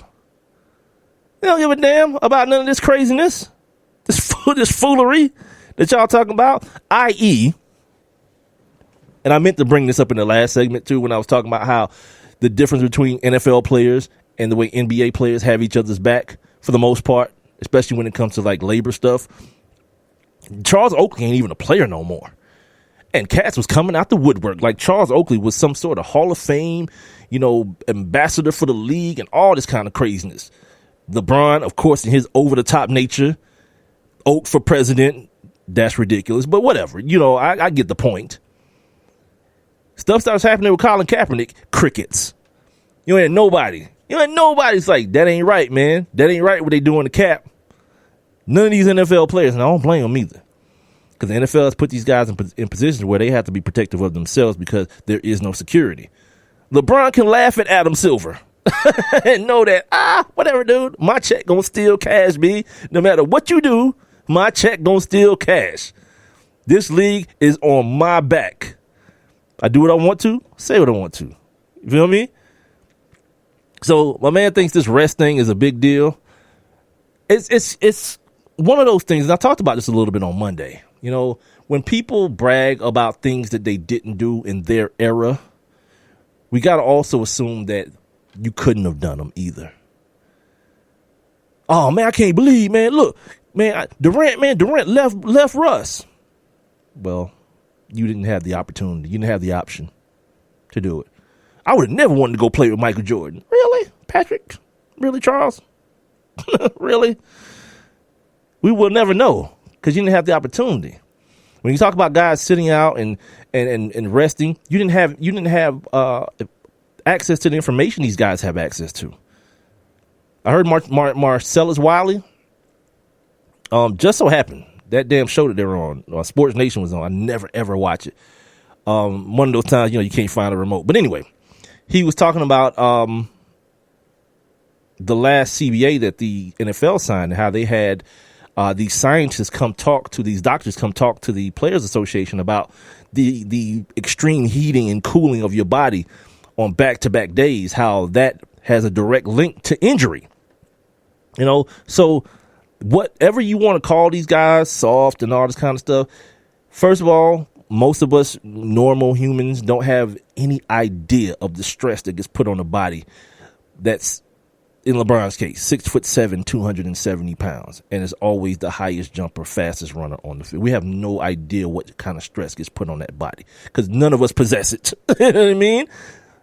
They don't give a damn about none of this craziness, this foolery that y'all talking about, i.e., and I meant to bring this up in the last segment too when I was talking about how the difference between NFL players and the way NBA players have each other's back for the most part, especially when it comes to like labor stuff. Charles Oakley ain't even a player no more. And cats was coming out the woodwork. Like Charles Oakley was some sort of Hall of Fame, ambassador for the league and all this kind of craziness. LeBron, of course, in his over-the-top nature, Oak for president. That's ridiculous, but whatever. I get the point. Stuff starts happening with Colin Kaepernick, crickets. You ain't nobody. Nobody's like, that ain't right, man. That ain't right what they doing to Cap. None of these NFL players, and I don't blame them either. Because the NFL has put these guys in positions where they have to be protective of themselves because there is no security. LeBron can laugh at Adam Silver and know that, whatever, dude. My check gonna still cash, B. No matter what you do, my check gonna still cash. This league is on my back. I do what I want to, say what I want to. You feel me? So my man thinks this rest thing is a big deal. It's one of those things, and I talked about this a little bit on Monday. When people brag about things that they didn't do in their era, we got to also assume that you couldn't have done them either. Oh, man, I can't believe, man. Look, man, Durant left Russ. Well, you didn't have the opportunity. You didn't have the option to do it. I would have never wanted to go play with Michael Jordan. Really, Patrick? Really, Charles? Really? We will never know because you didn't have the opportunity. When you talk about guys sitting out and resting, you didn't have access to the information these guys have access to. I heard Marcellus Wiley. Just so happened that damn show that they were on, Sports Nation was on. I never ever watch it. One of those times, you can't find a remote. But anyway, he was talking about the last CBA that the NFL signed, and how they had these scientists come talk to these doctors, come talk to the Players Association about the extreme heating and cooling of your body on back-to-back days, how that has a direct link to injury. So whatever you want to call these guys, soft and all this kind of stuff, first of all, most of us normal humans don't have any idea of the stress that gets put on the body. That's, in LeBron's case, 6'7", 270 pounds, and is always the highest jumper, fastest runner on the field. We have no idea what kind of stress gets put on that body because none of us possess it. You know what I mean?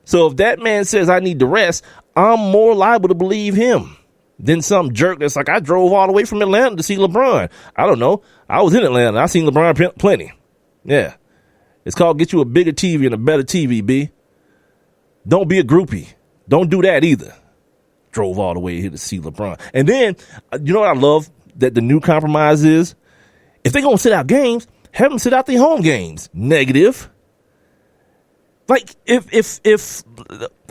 So if that man says I need to rest, I'm more liable to believe him than some jerk that's like, I drove all the way from Atlanta to see LeBron. I don't know. I was in Atlanta. I seen LeBron plenty. Yeah. It's called get you a bigger TV and a better TV, B. Don't be a groupie. Don't do that either. Drove all the way here to see LeBron. And then, you know what I love that the new compromise is? If they're going to sit out games, have them sit out their home games. Negative. Like, if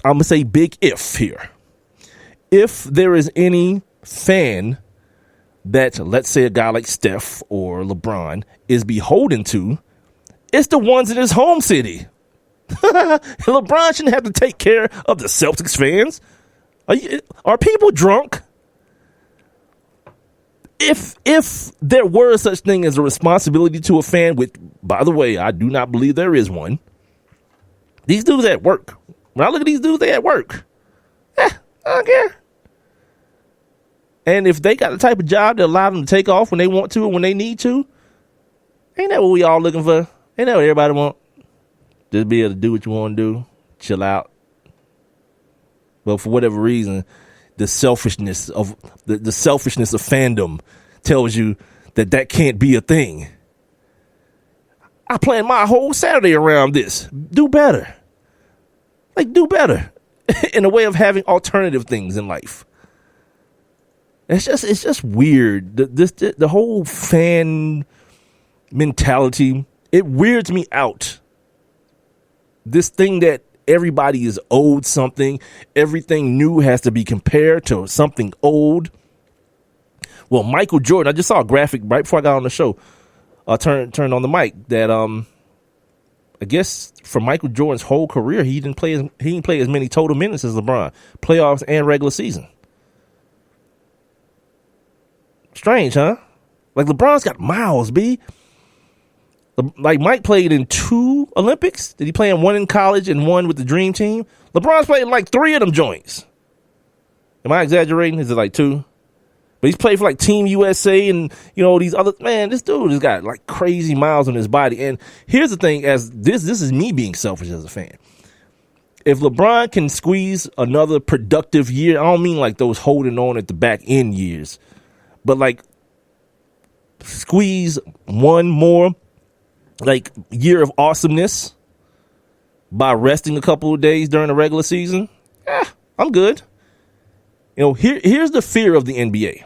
I'm going to say big if here. If there is any fan that, let's say a guy like Steph or LeBron is beholden to, it's the ones in his home city. LeBron shouldn't have to take care of the Celtics fans. Are people drunk? If there were such thing as a responsibility to a fan, which, by the way, I do not believe there is one, these dudes at work. When I look at these dudes, they at work. I don't care. And if they got the type of job that allow them to take off when they want to and when they need to, ain't that what we all looking for? Ain't that what everybody want? Just be able to do what you want to do, chill out. But for whatever reason, the selfishness of the selfishness of fandom tells you that can't be a thing. I planned my whole Saturday around this. Do better. Like, do better in a way of having alternative things in life. It's just weird. The whole fan mentality, it weirds me out. This thing that everybody is owed something. Everything new has to be compared to something old. Well, Michael Jordan, I just saw a graphic right before I got on the show, turned on the mic, that I guess for Michael Jordan's whole career, he didn't play as many total minutes as LeBron, playoffs and regular season. Strange, huh? Like, LeBron's got miles, B. Like, Mike played in 2 Olympics. Did he play in 1 in college and 1 with the Dream Team? LeBron's played in like 3 of them joints. Am I exaggerating? Is it like 2? But he's played for like Team USA and, you know, these other, man, this dude has got like crazy miles on his body. And here's the thing, as this is me being selfish as a fan. If LeBron can squeeze another productive year, I don't mean like those holding on at the back end years, but like squeeze one more like year of awesomeness by resting a couple of days during the regular season, I'm good. You know, here's the fear of the NBA.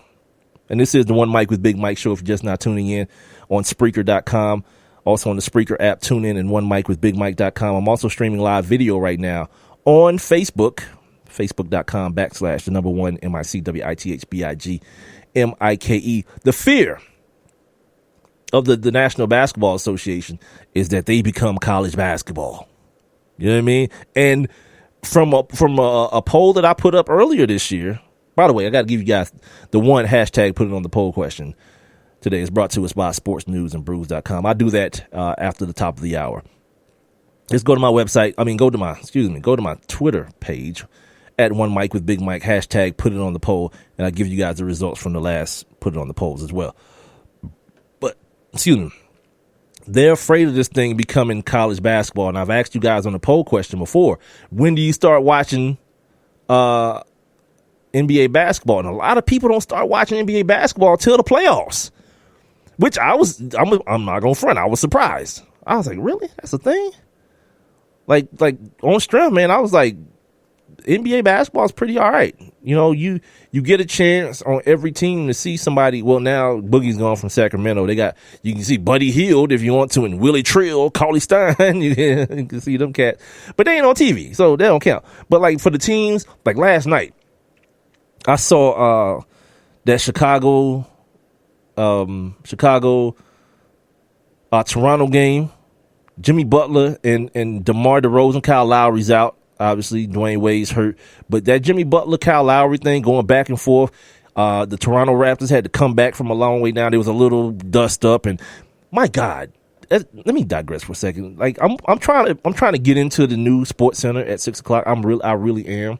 And this is the One Mic with Big Mike show if you're just not tuning in on Spreaker.com. Also on the Spreaker app, tune in and OneMicWithBigMike.com. I'm also streaming live video right now on Facebook, Facebook.com/1 MICWITHBIGMIKE. The fear of the National Basketball Association is that they become college basketball. You know what I mean? And from a poll that I put up earlier this year, by the way, I got to give you guys the one hashtag put it on the poll question today is brought to us by sportsnewsandbrews.com. I do that after the top of the hour. Just go to my website. Go to my Twitter page at One Mic with Big Mike, hashtag put it on the poll, and I give you guys the results from the last put it on the polls as well. But, they're afraid of this thing becoming college basketball. And I've asked you guys on the poll question before, when do you start watching NBA basketball? And a lot of people don't start watching NBA basketball till the playoffs, which I'm not going to front. I was surprised. I was like, really? That's a thing? Like on strength, man, I was like, NBA basketball is pretty all right. You know, you get a chance on every team to see somebody. Well, now Boogie's gone from Sacramento. You can see Buddy Hield if you want to, and Willie Trill, Cauley Stein. You can see them cats, but they ain't on TV, so they don't count. But like for the teams, like last night, I saw that Chicago Toronto game. Jimmy Butler and DeMar DeRozan, Kyle Lowry's out. Obviously, Dwayne Wade's hurt. But that Jimmy Butler, Kyle Lowry thing going back and forth, the Toronto Raptors had to come back from a long way down. There was a little dust up. And my God, let me digress for a second. Like I'm trying to get into the new Sports Center at 6 o'clock. I really am.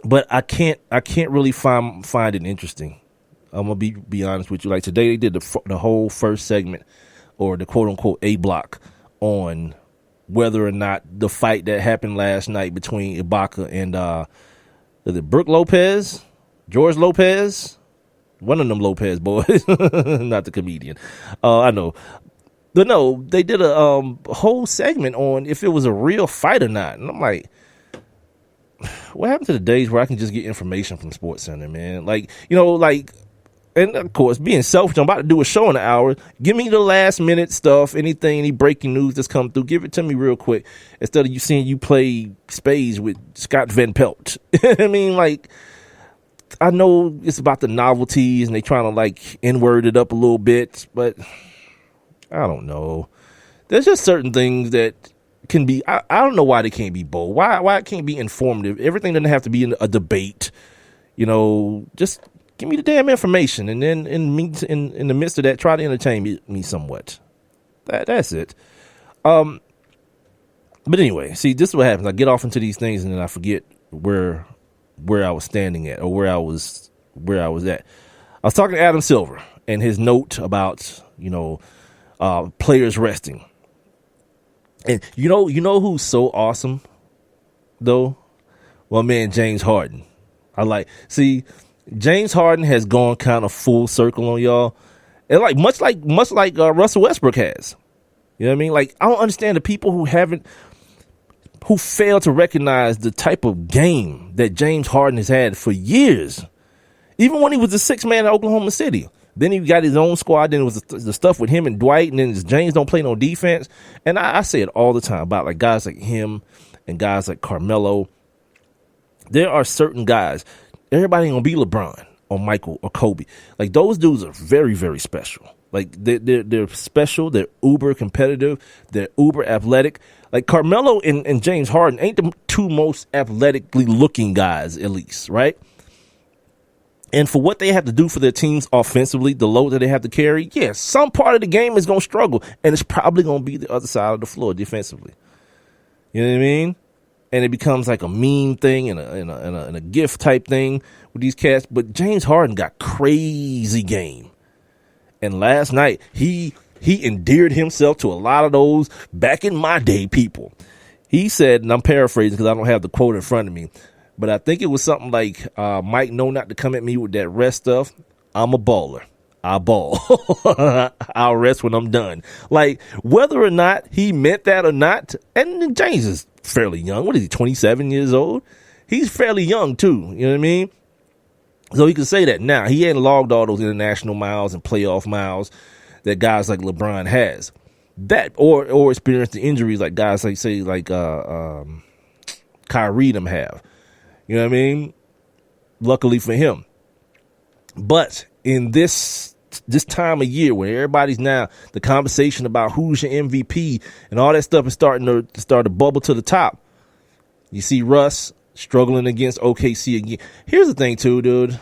But I can't really find it interesting. I'm gonna be honest with you. Like today, they did the whole first segment, or the quote unquote A block, on whether or not the fight that happened last night between Ibaka and George Lopez, one of them Lopez boys, not the comedian. I know. But no, they did a whole segment on if it was a real fight or not. And I'm like, what happened to the days where I can just get information from Sports Center, man? Like, you know, like, and of course, being selfish, I'm about to do a show in an hour. Give me the last minute stuff, any breaking news that's come through. Give it to me real quick instead of you seeing you play spades with Scott Van Pelt. I mean, like, I know it's about the novelties and they trying to like N-word it up a little bit, but I don't know. There's just certain things that can be, I don't know why they can't be bold. Why it can't be informative. Everything doesn't have to be in a debate. You know, just give me the damn information, and then in the midst of that, try to entertain me somewhat. That's it. But anyway, see, this is what happens. I get off into these things, and then I forget where I was standing at, or where I was at. I was talking to Adam Silver and his note about players resting, and you know who's so awesome though? Well, man, James Harden. James Harden has gone kind of full circle on y'all, and much like Russell Westbrook has. You know what I mean? Like, I don't understand the people who fail to recognize the type of game that James Harden has had for years. Even when he was the sixth man at Oklahoma City, Then he got his own squad. Then it was the stuff with him and Dwight, and then James don't play no defense. And I say it all the time about like guys like him and guys like Carmelo. There are certain guys. Everybody ain't gonna be LeBron or Michael or Kobe. Like those dudes are very, very special. Like they're special. They're uber competitive. They're uber athletic. Like Carmelo and James Harden ain't the two most athletically looking guys, at least, right? And for what they have to do for their teams offensively, the load that they have to carry, yes, some part of the game is going to struggle, and it's probably going to be the other side of the floor defensively. You know what I mean? And it becomes like a meme thing and a gift type thing with these cats. But James Harden got crazy game, and last night he endeared himself to a lot of those back in my day people. He said, and I'm paraphrasing because I don't have the quote in front of me, but I think it was something like, Mike, know not to come at me with that rest stuff. I'm a baller. I ball. I'll rest when I'm done. Like, whether or not he meant that or not, and James is fairly young. What is he, 27 years old? He's fairly young, too. You know what I mean? So he can say that now. He ain't logged all those international miles and playoff miles that guys like LeBron has. That, or experienced the injuries like guys like, say, like Kyrie them have. You know what I mean? Luckily for him. But in this time of year where everybody's now, the conversation about who's your MVP and all that stuff is starting to bubble to the top. You see Russ struggling against OKC again. Here's the thing too, dude.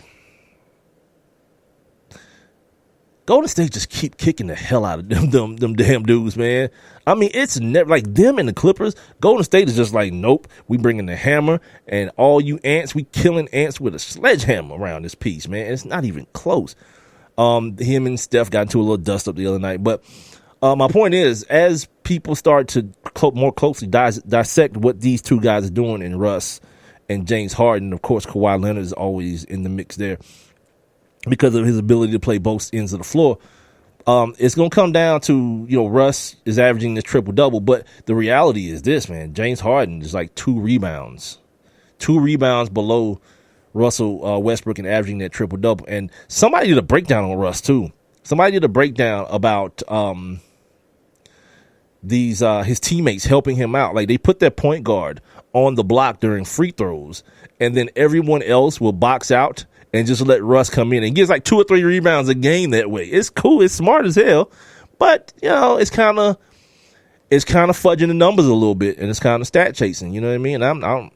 Golden State just keep kicking the hell out of them damn dudes, man. I mean, it's never like them and the Clippers. Golden State is just like, nope, we bringing the hammer, and all you ants, we killing ants with a sledgehammer around this piece, man. It's not even close. Him and Steph got into a little dust up the other night, but my point is, as people start to more closely dissect what these two guys are doing in Russ and James Harden, of course, Kawhi Leonard is always in the mix there, because of his ability to play both ends of the floor. It's going to come down to, Russ is averaging this triple-double, but the reality is this, man. James Harden is like 2 rebounds below Russell Westbrook and averaging that triple-double. And somebody did a breakdown on Russ, too. Somebody did a breakdown about his teammates helping him out. Like, they put their point guard on the block during free throws, and then everyone else will box out and just let Russ come in and gets like 2 or 3 rebounds a game that way. It's cool. It's smart as hell. But, it's kind of fudging the numbers a little bit, and it's kind of stat chasing. You know what I mean? I'm not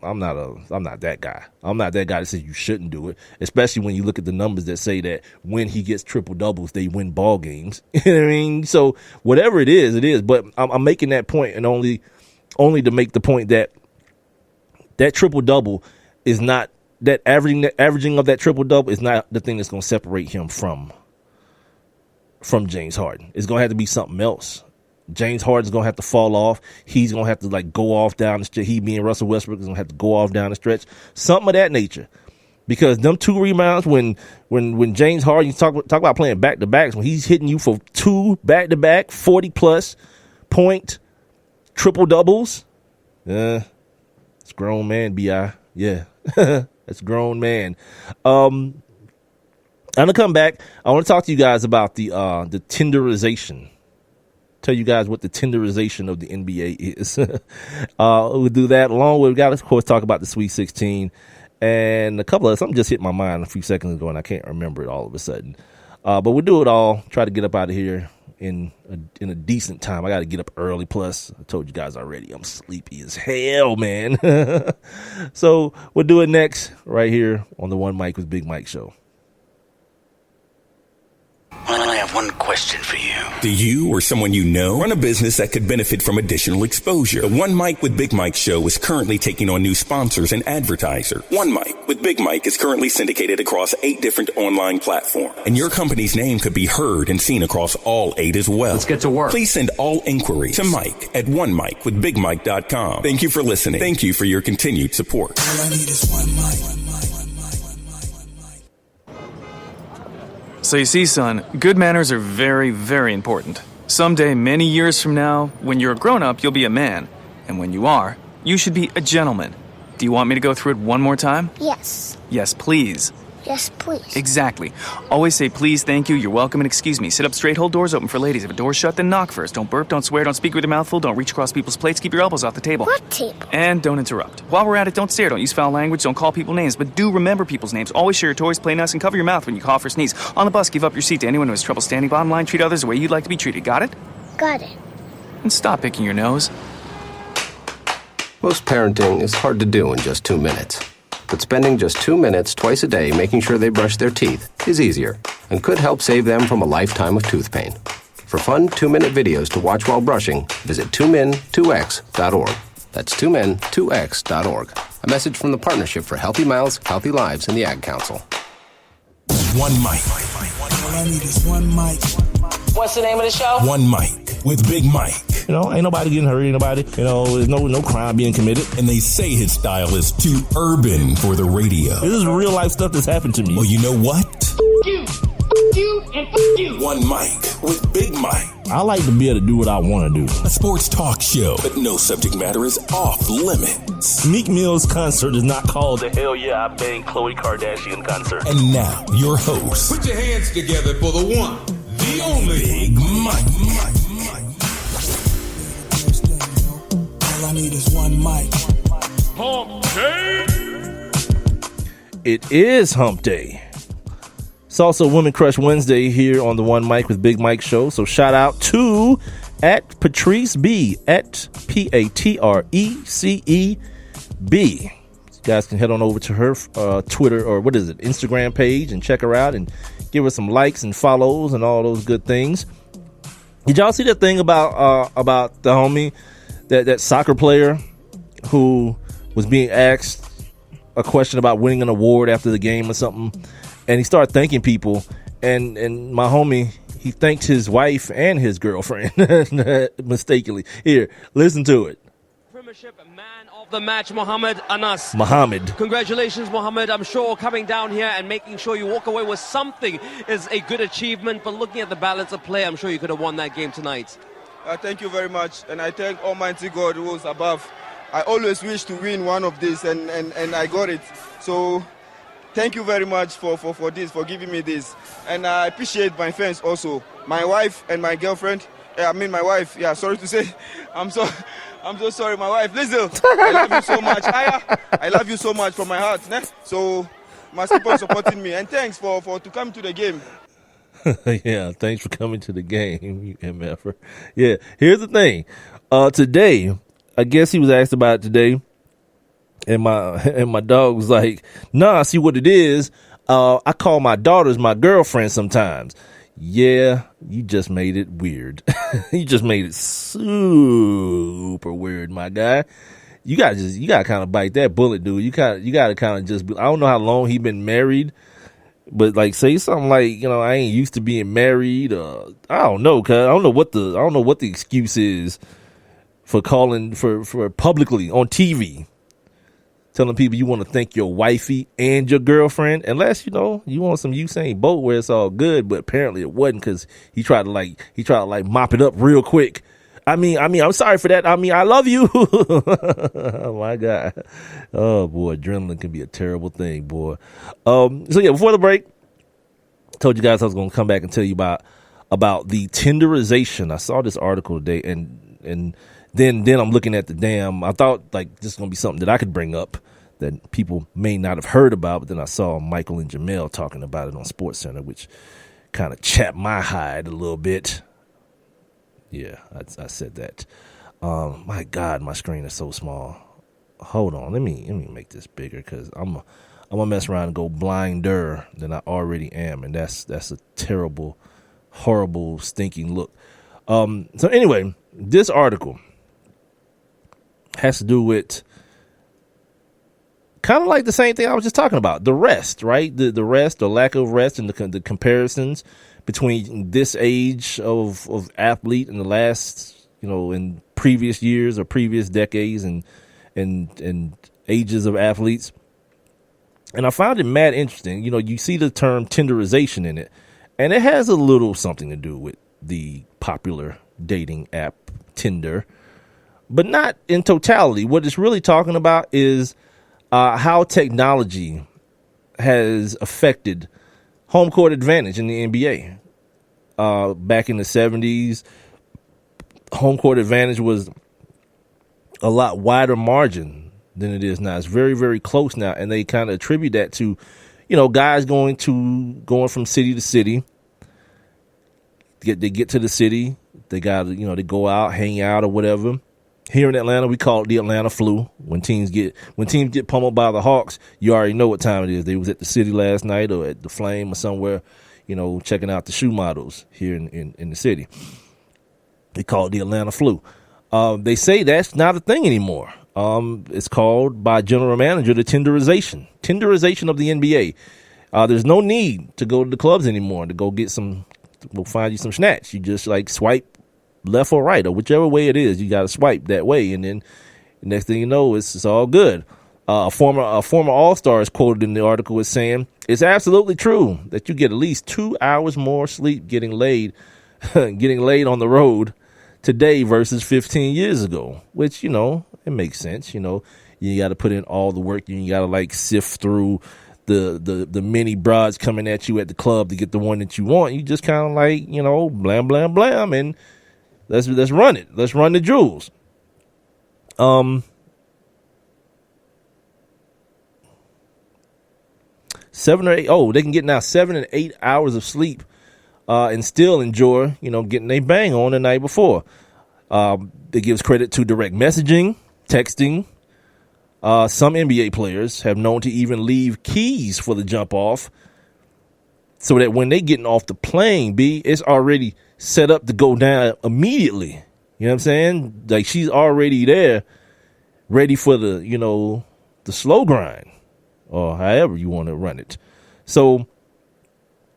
that guy. I'm not that guy that says you shouldn't do it, especially when you look at the numbers that say that when he gets triple doubles, they win ball games. You know what I mean? So whatever it is, it is. But I'm making that point, and only to make the point that triple double is not, that averaging of that triple double is not the thing that's going to separate him from James Harden. It's going to have to be something else. James Harden's going to have to fall off. He's going to have to like go off down the stretch. He being Russell Westbrook is going to have to go off down the stretch. Something of that nature. Because them 2 rebounds, when James Harden, you talk about playing back-to-backs, when he's hitting you for 2 back-to-back, 40-plus point triple-doubles, it's grown man, B.I. Yeah. That's grown man. I'm going to come back. I want to talk to you guys about the tenderization. Tell you guys what the tenderization of the NBA is. We'll do that along with, we got to, of course, talk about the Sweet 16 and a couple of, something just hit my mind a few seconds ago and I can't remember it all of a sudden. But we'll do it all. Try to get up out of here in a decent time. I got to get up early. Plus, I told you guys already, I'm sleepy as hell, man. So we'll do it next right here on the One Mic with Big Mike show. Well, I have one question for you. Do you or someone you know run a business that could benefit from additional exposure? The One Mic with Big Mike show is currently taking on new sponsors and advertisers. One Mic with Big Mike is currently syndicated across 8 different online platforms, and your company's name could be heard and seen across all 8 as well. Let's get to work. Please send all inquiries to Mike at onemicwithbigmike.com. Thank you for listening. Thank you for your continued support. All I need is one mic. So you see, son, good manners are very, very important. Someday, many years from now, when you're a grown-up, you'll be a man. And when you are, you should be a gentleman. Do you want me to go through it one more time? Yes. Yes, please. Yes, please. Exactly. Always say please, thank you, you're welcome, and excuse me. Sit up straight, hold doors open for ladies. If a door's shut, then knock first. Don't burp, don't swear, don't speak with your mouth full, don't reach across people's plates, keep your elbows off the table. What table? And don't interrupt. While we're at it, don't stare, don't use foul language, don't call people names, but do remember people's names. Always share your toys, play nice, and cover your mouth when you cough or sneeze. On the bus, give up your seat to anyone who has trouble standing. Bottom line, treat others the way you'd like to be treated. Got it? Got it. And stop picking your nose. Most parenting is hard to do in just 2 minutes. But spending just 2 minutes twice a day making sure they brush their teeth is easier and could help save them from a lifetime of tooth pain. For fun 2-minute videos to watch while brushing, visit 2min2x.org. That's 2min2x.org. A message from the Partnership for Healthy Mouths, Healthy Lives, and the Ad Council. One mic. All I need is one mic. What's the name of the show? One mic with Big Mike. You know, ain't nobody getting hurt, ain't nobody, there's no crime being committed. And they say his style is too urban for the radio. This is real life stuff that's happened to me. Well, you know what? You, and you. One mic with Big Mike. I like to be able to do what I want to do. A sports talk show, but no subject matter is off limits. Meek Mill's concert is not called the Hell Yeah, I Banged Khloe Kardashian concert. And now, your host. Put your hands together for the one, the only Big Mike. All I need is one mic. Hump day. It is Hump Day. It's also Women Crush Wednesday here on the One Mic with Big Mike show. So shout out to at Patrice B, at PATRECEB. You guys can head on over to her Twitter or Instagram page and check her out and give her some likes and follows and all those good things. Did y'all see that thing about the homie, that soccer player who was being asked a question about winning an award after the game or something, and he started thanking people, and my homie, he thanked his wife and his girlfriend mistakenly. Here, listen to it. Premiership man of the match, Mohamed Anas. Mohamed. Congratulations, Mohamed. I'm sure coming down here and making sure you walk away with something is a good achievement, but looking at the balance of play, I'm sure you could have won that game tonight. Thank you very much, and I thank Almighty God who is above. I always wish to win one of these, and I got it. So thank you very much for this, for giving me this. And I appreciate my fans also. My wife and my girlfriend. My wife. Yeah, sorry to say. I'm so sorry, my wife. Listen, I love you so much. I love you so much from my heart. Ne? So must keep on supporting me. And thanks for to come to the game. Yeah, thanks for coming to the game, you MFer. Yeah, here's the thing. Today, I guess he was asked about it today, and my dog was like, "Nah, see what it is. I call my daughters my girlfriend sometimes." Yeah, you just made it weird. You just made it super weird, my guy. You gotta kind of bite that bullet, dude. You gotta kind of just. I don't know how long he been married. But like, say something like, I ain't used to being married. I don't know, cause I don't know what the excuse is for calling for publicly on TV, telling people you want to thank your wifey and your girlfriend, unless you want some Usain Bolt where it's all good. But apparently it wasn't, because he tried to mop it up real quick. I mean, I'm sorry for that. I mean, I love you. Oh my God. Oh boy, adrenaline can be a terrible thing, boy. So yeah, before the break, I told you guys I was going to come back and tell you about the tenderization. I saw this article today, and then I'm looking at the damn. I thought like this is going to be something that I could bring up that people may not have heard about, but then I saw Michael and Jamel talking about it on SportsCenter, which kind of chapped my hide a little bit. Yeah, I said that. My God, my screen is so small. Hold on, let me make this bigger, because I'm gonna mess around and go blinder than I already am, and that's a terrible, horrible, stinking look. So anyway, this article has to do with kind of like the same thing I was just talking about, the rest, right? The rest or lack of rest, and the comparisons between this age of athlete and the last, in previous years or previous decades and ages of athletes. And I found it mad interesting. You see the term tenderization in it, and it has a little something to do with the popular dating app Tinder, but not in totality. What it's really talking about is how technology has affected home court advantage in the NBA. Back in the 70s, home court advantage was a lot wider margin than it is now. It's very, very close now, and they kind of attribute that to, guys going from city to city. They get to the city, they got they go out, hang out or whatever. Here in Atlanta, we call it the Atlanta flu. When teams get pummeled by the Hawks, you already know what time it is. They was at the city last night or at the Flame or somewhere, checking out the shoe models here in the city. They call it the Atlanta flu. They say that's not a thing anymore. It's called by general manager the tenderization of the NBA. There's no need to go to the clubs anymore to go get we'll find you some snacks. You just swipe left or right or whichever way it is. You got to swipe that way, and then the next thing you know, it's all good. A former All-Star is quoted in the article as saying, "It's absolutely true that you get at least 2 hours more sleep getting laid on the road today versus 15 years ago," which, it makes sense. You got to put in all the work. You got to sift through the many broads coming at you at the club to get the one that you want. You just kind of blam, blam, blam. And let's run it. Let's run the jewels. 7 or 8. Oh, they can get now 7 and 8 hours of sleep, and still enjoy, getting a bang on the night before. It gives credit to direct messaging, texting. Some NBA players have known to even leave keys for the jump off so that when they getting off the plane, it's already set up to go down immediately. You know what I'm saying? She's already there, ready for the slow grind or however you want to run it. So,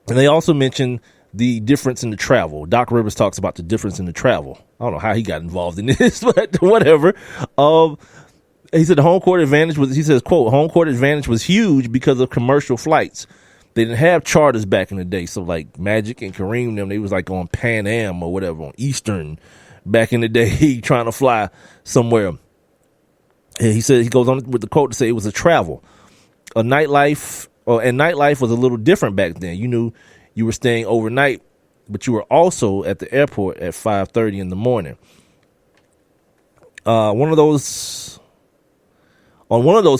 and they also mentioned the difference in the travel. Doc Rivers talks about the difference in the travel. I don't know how he got involved in this, but whatever. He said the home court advantage was, he says, quote, home court advantage was huge because of commercial flights. They didn't have charters back in the day. So Magic and Kareem, they was on Pan Am or whatever, on Eastern back in the day, trying to fly somewhere. And he said, he goes on with the quote to say it was a travel. Nightlife was a little different back then. You knew you were staying overnight, but you were also at the airport at 5:30 in the morning. On one of those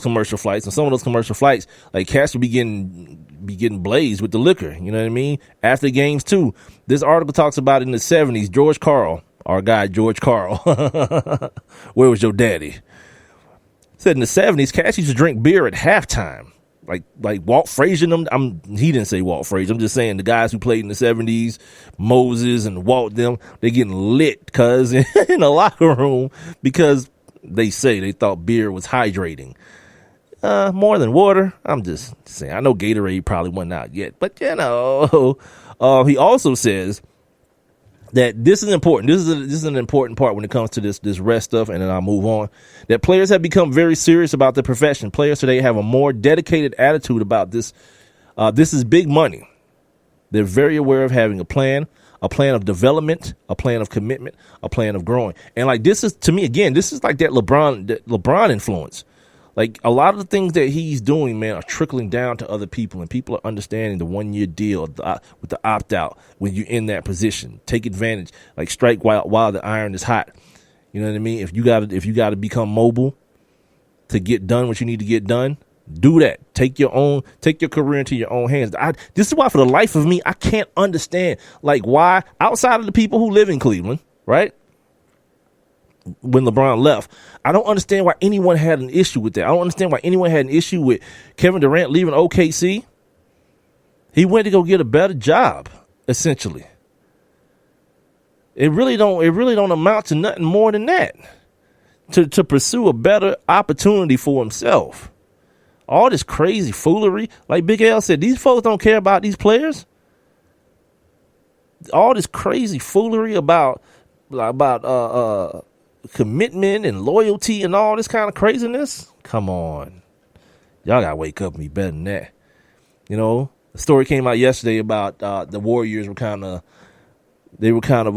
commercial flights, and some of those commercial flights, cats would be getting blazed with the liquor. You know what I mean? After games too. This article talks about in the 70s, George Karl, our guy George Karl. Where was your daddy? Said in the 70s, cats used to drink beer at halftime. Like Walt Frazier and them. He didn't say Walt Frazier. I'm just saying the guys who played in the 70s, Moses and Walt, they getting lit, cuz in the locker room because they thought beer was hydrating. More than water. I'm just saying. I know Gatorade probably wasn't out yet, but he also says that this is important. This is an important part when it comes to this rest stuff, and then I'll move on. That players have become very serious about their profession. Players today have a more dedicated attitude about this. This is big money. They're very aware of having a plan of development, a plan of commitment, a plan of growing. And this is, to me, again, this is that LeBron influence. A lot of the things that he's doing, man, are trickling down to other people, and people are understanding the 1-year deal with the opt-out when you're in that position. Take advantage, strike while the iron is hot. You know what I mean? If you got to become mobile to get done what you need to get done, do that. Take your career into your own hands. This is why, for the life of me, I can't understand why, outside of the people who live in Cleveland, right? When LeBron left, I don't understand why anyone had an issue with that. I don't understand why anyone had an issue with Kevin Durant leaving OKC. He went to go get a better job, essentially. It really don't amount to nothing more than that. To pursue a better opportunity for himself. All this crazy foolery, like Big L said, these folks don't care about these players. All this crazy foolery about commitment and loyalty and all this kind of craziness. Come on. Y'all gotta wake up and be better than that. The story came out yesterday about the Warriors were kind of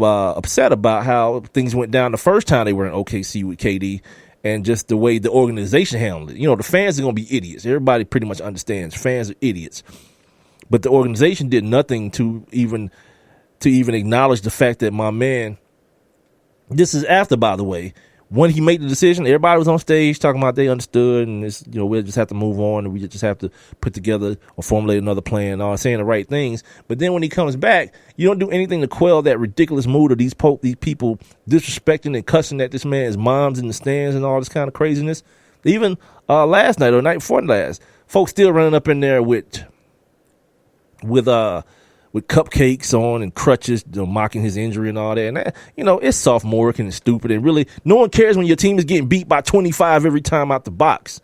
upset about how things went down the first time they were in OKC with KD, and just the way the organization handled it. You know, the fans are going to be idiots. Everybody pretty much understands fans are idiots. But the organization did nothing to even acknowledge the fact that my man, this is after, by the way, when he made the decision, everybody was on stage talking about they understood and this, you know, we'll just have to move on and we just have to put together or formulate another plan, all saying the right things. But then when he comes back, you don't do anything to quell that ridiculous mood of these people disrespecting and cussing at this man's moms in the stands and all this kind of craziness. Even last night or night before last, folks still running up in there with cupcakes on and crutches, you know, mocking his injury and all that. And that, you know, it's sophomoric and stupid. And really, no one cares when your team is getting beat by 25 every time out the box.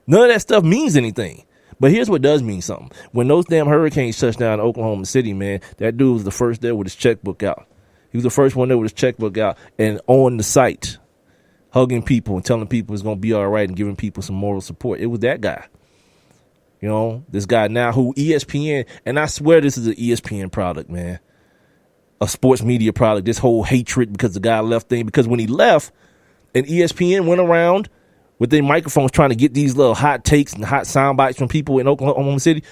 None of that stuff means anything. But here's what does mean something. When those damn Hurricanes touched down in Oklahoma City, man, that dude was the first there with his checkbook out. He was the first one there with his checkbook out and on the site, hugging people and telling people it's going to be all right and giving people some moral support. It was that guy. You know, this guy now who ESPN, and I swear this is an ESPN product, man, a sports media product, this whole hatred because the guy left thing, because when he left and ESPN went around with their microphones trying to get these little hot takes and hot sound bites from people in Oklahoma City,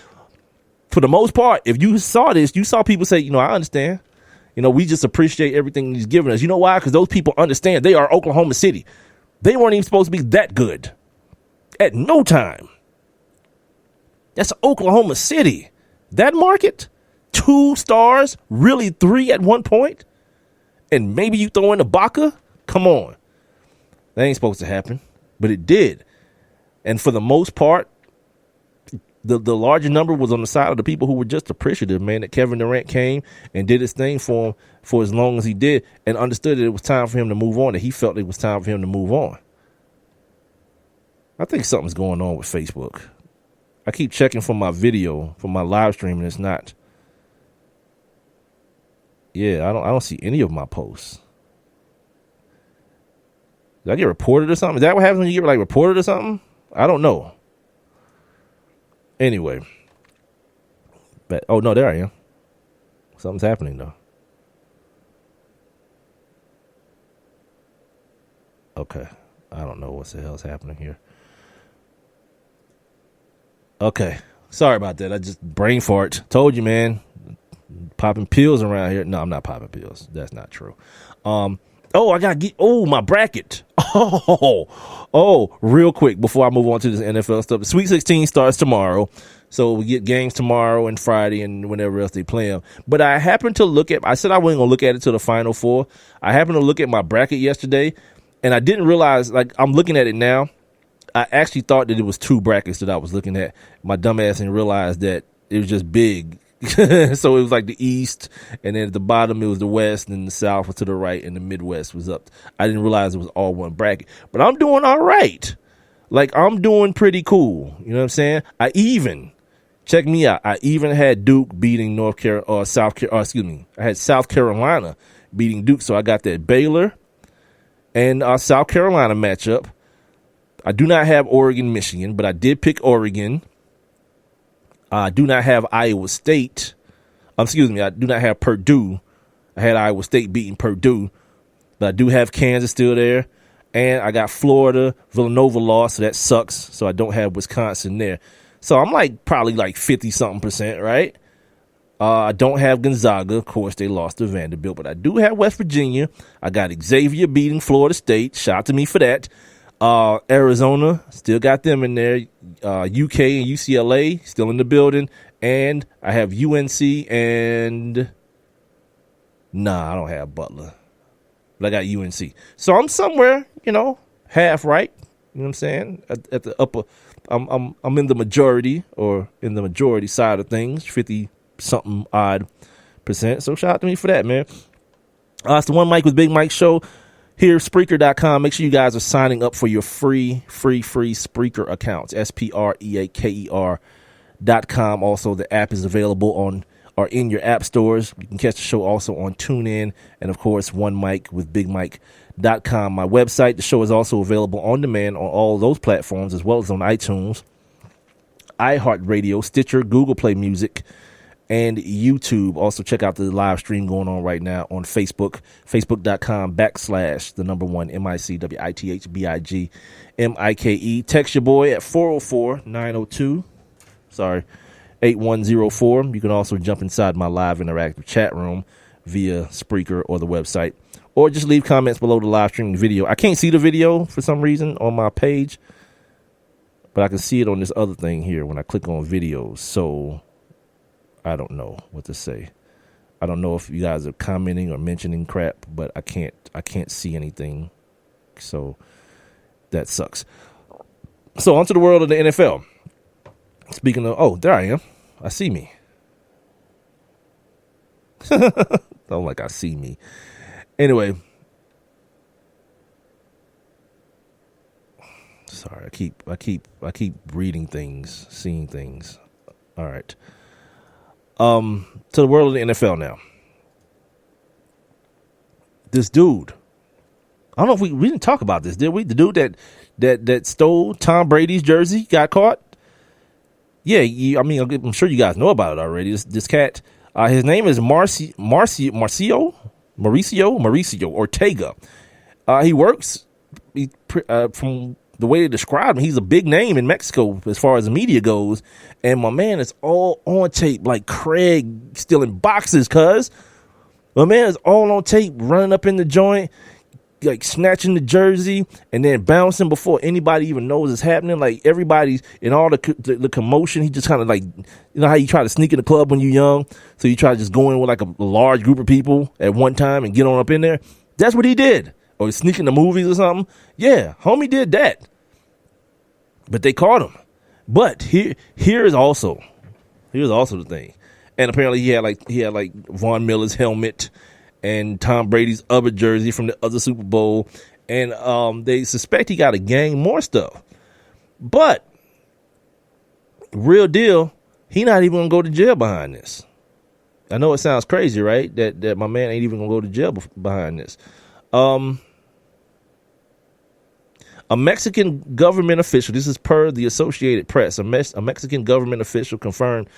for the most part, if you saw this, you saw people say, you know, I understand. You know, we just appreciate everything he's giving us. You know why? Because those people understand they are Oklahoma City. They weren't even supposed to be that good at no time. That's Oklahoma City. That market, 2 stars, really 3 at one point, and maybe you throw in a Baca? Come on. That ain't supposed to happen, but it did. And for the most part, the larger number was on the side of the people who were just appreciative, man, that Kevin Durant came and did his thing for him for as long as he did and understood that it was time for him to move on, that he felt it was time for him to move on. I think something's going on with Facebook. I keep checking for my video, for my live stream, and it's not. Yeah, I don't see any of my posts. Did I get reported or something? Is that what happens when you get reported or something? I don't know. Anyway. But, oh, no, there I am. Something's happening, though. Okay. I don't know what the hell's happening here. Okay. Sorry about that. I just brain fart. Told you, man. Popping pills around here. No, I'm not popping pills. That's not true. I got to get, my bracket. Real quick before I move on to this NFL stuff. Sweet 16 starts tomorrow. So we get games tomorrow and Friday and whenever else they play them. But I happened to look at, I said I wasn't going to look at it till the Final Four. I happened to look at my bracket yesterday and I didn't realize, I'm looking at it now. I actually thought that it was 2 brackets that I was looking at. My dumb ass didn't realize that it was just big. So it was like the East, and then at the bottom it was the West, and the South was to the right, and the Midwest was up. I didn't realize it was all one bracket. But I'm doing all right. I'm doing pretty cool. You know what I'm saying? Check me out. I even had Duke beating I had South Carolina beating Duke. So I got that Baylor and South Carolina matchup. I do not have Oregon, Michigan, but I did pick Oregon. I do not have Iowa State. I do not have Purdue. I had Iowa State beating Purdue, but I do have Kansas still there. And I got Florida. Villanova lost, so that sucks. So I don't have Wisconsin there. So I'm probably 50-something%, right? I don't have Gonzaga. Of course, they lost to Vanderbilt, but I do have West Virginia. I got Xavier beating Florida State. Shout out to me for that. Arizona, still got them in there. UK and UCLA still in the building. And I have UNC and I don't have Butler. But I got UNC. So I'm somewhere, half right. You know what I'm saying? At the upper, I'm in the majority or in the majority side of things, 50-something odd %. So shout out to me for that, man. It's the One Mic with Big Mike show. Here, Spreaker.com. Make sure you guys are signing up for your free Spreaker accounts. SPREAKER.com. Also, the app is available in your app stores. You can catch the show also on TuneIn and, of course, One Mic with BigMike.com. My website, the show is also available on demand on all those platforms as well as on iTunes, iHeartRadio, Stitcher, Google Play Music, and YouTube. Also, check out the live stream going on right now on Facebook, facebook.com/MICWITHBIGMIKE. Text your boy at 404-902-8104. You can also jump inside my live interactive chat room via Spreaker or the website, or just leave comments below the live streaming video. I can't see the video for some reason on my page, but I can see it on this other thing here when I click on videos. So I don't know what to say. I don't know if you guys are commenting or mentioning crap, but I can't see anything. So that sucks. So onto the world of the NFL. Speaking of, oh, there I am. I see me. Don't like I see me. Anyway. Sorry, I keep reading things, seeing things. All right. To the world of the NFL now. This dude, I don't know if we didn't talk about this, did we? The dude that stole Tom Brady's jersey got caught. Yeah, I'm sure you guys know about it already. This cat, his name is Mauricio Ortega. He works. From the way they describe him, he's a big name in Mexico as far as the media goes. And my man is all on tape, like Craig stealing boxes, cuz. My man is all on tape, running up in the joint, like snatching the jersey and then bouncing before anybody even knows it's happening. Like everybody's in all the commotion. He just kind of like, you know how you try to sneak in the club when you're young? So you try to just go in with like a large group of people at one time and get on up in there. That's what he did. Or sneak in the movies or something. Yeah, homie did that. But they caught him. But here's also the thing. And apparently he had like Von Miller's helmet and Tom Brady's other jersey from the other Super Bowl. And they suspect he got a gang more stuff. But real deal, he not even gonna go to jail behind this. I know it sounds crazy, right? That my man ain't even gonna go to jail behind this. A Mexican government official, this is per the Associated Press, a Mexican government official confirmed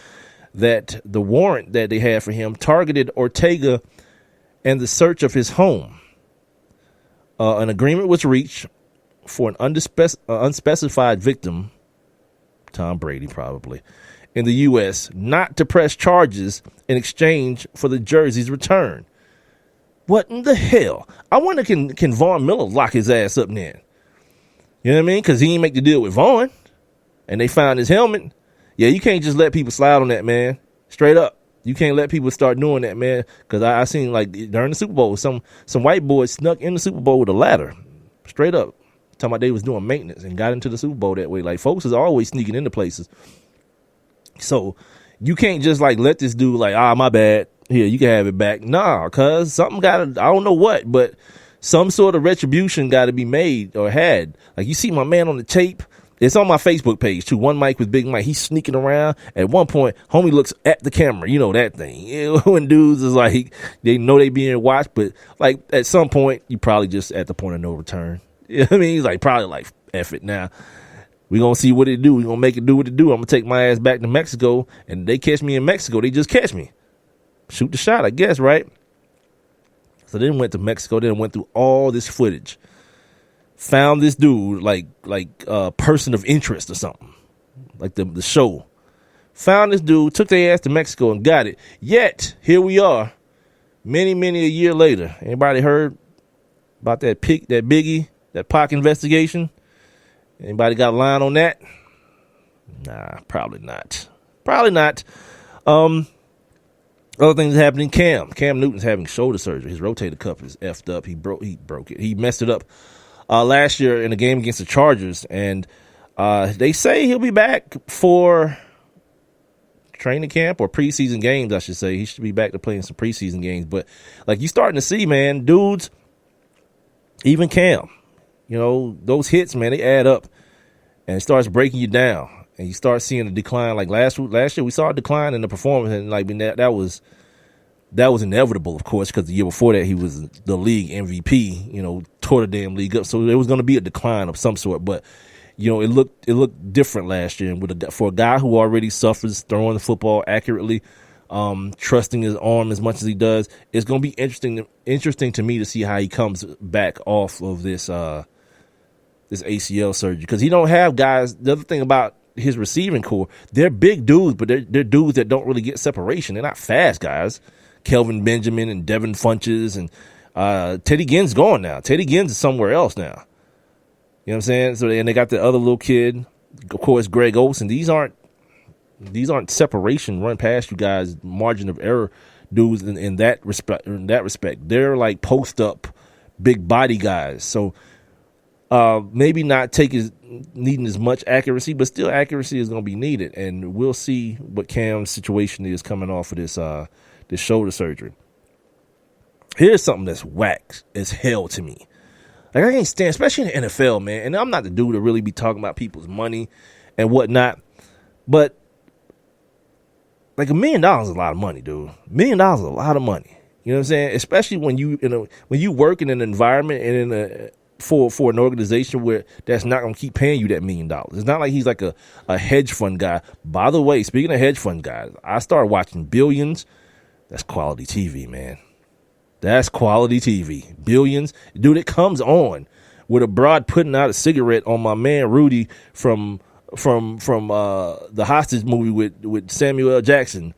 that the warrant that they had for him targeted Ortega and the search of his home. An agreement was reached for an unspecified victim, Tom Brady probably, in the U.S. not to press charges in exchange for the jersey's return. What in the hell? I wonder can Von Miller lock his ass up then? You know what I mean? Because he didn't make the deal with Vaughn, and they found his helmet. Yeah, you can't just let people slide on that, man. Straight up. You can't let people start doing that, man. Because I seen, like, during the Super Bowl, some white boys snuck in the Super Bowl with a ladder. Straight up. Talking about they was doing maintenance and got into the Super Bowl that way. Like, folks is always sneaking into places. So, you can't just, like, let this dude, like, my bad. Here, you can have it back. Nah, because something got to, I don't know what, but some sort of retribution got to be made or had. Like, you see my man on the tape. It's on my Facebook page, too. One Mike with Big Mike. He's sneaking around. At one point, homie looks at the camera. You know that thing. When dudes is like, they know they being watched. But, like, at some point, you probably just at the point of no return. You know what I mean? He's like, probably like, F it now. We going to see what it do. We going to make it do what it do. I'm going to take my ass back to Mexico. And they catch me in Mexico. They just catch me. Shoot the shot, I guess, right? So they went to Mexico, then went through all this footage. Found this dude like a person of interest or something. Like the show. Found this dude, took their ass to Mexico and got it. Yet, here we are, many a year later. Anybody heard about that Biggie, that Pac investigation? Anybody got a line on that? Nah, probably not. Probably not. Other things happening. Cam Newton's having shoulder surgery. His rotator cuff is effed up. He broke it. He messed it up last year in a game against the Chargers, and they say he'll be back for training camp or preseason games, I should say. He should be back to playing some preseason games. But like you starting to see, man, dudes, even Cam, you know, those hits, man, they add up, and it starts breaking you down. And you start seeing a decline. Like last year, we saw a decline in the performance, and like that was inevitable, of course, because the year before that he was the league MVP. You know, tore the damn league up, so there was going to be a decline of some sort. But you know, it looked different last year, and for a guy who already suffers throwing the football accurately, trusting his arm as much as he does. It's going to be interesting to me to see how he comes back off of this ACL surgery, because he don't have guys. The other thing about his receiving core, they're big dudes, but they're dudes that don't really get separation. They're not fast guys. Kelvin Benjamin and Devin Funches and Teddy Ginn's gone now. Teddy Ginn's is somewhere else now. You know what I'm saying? So and they got the other little kid, of course, Greg Olsen. These aren't separation run past you guys, margin of error dudes in that respect. They're like post up big body guys. So maybe not needing as much accuracy, but still accuracy is going to be needed. And we'll see what Cam's situation is coming off of this shoulder surgery. Here's something that's whack as hell to me. Like, I can't stand, especially in the NFL, man. And I'm not the dude to really be talking about people's money and whatnot, but like $1 million is a lot of money, dude. $1 million is a lot of money. You know what I'm saying? Especially when you work in an environment and for an organization where that's not going to keep paying you that $1 million. It's not like he's like a hedge fund guy. By the way, speaking of hedge fund guys, I started watching Billions. That's quality TV, man. That's quality TV. Billions. Dude, it comes on with a broad putting out a cigarette on my man Rudy from the Hostage movie with Samuel L. Jackson.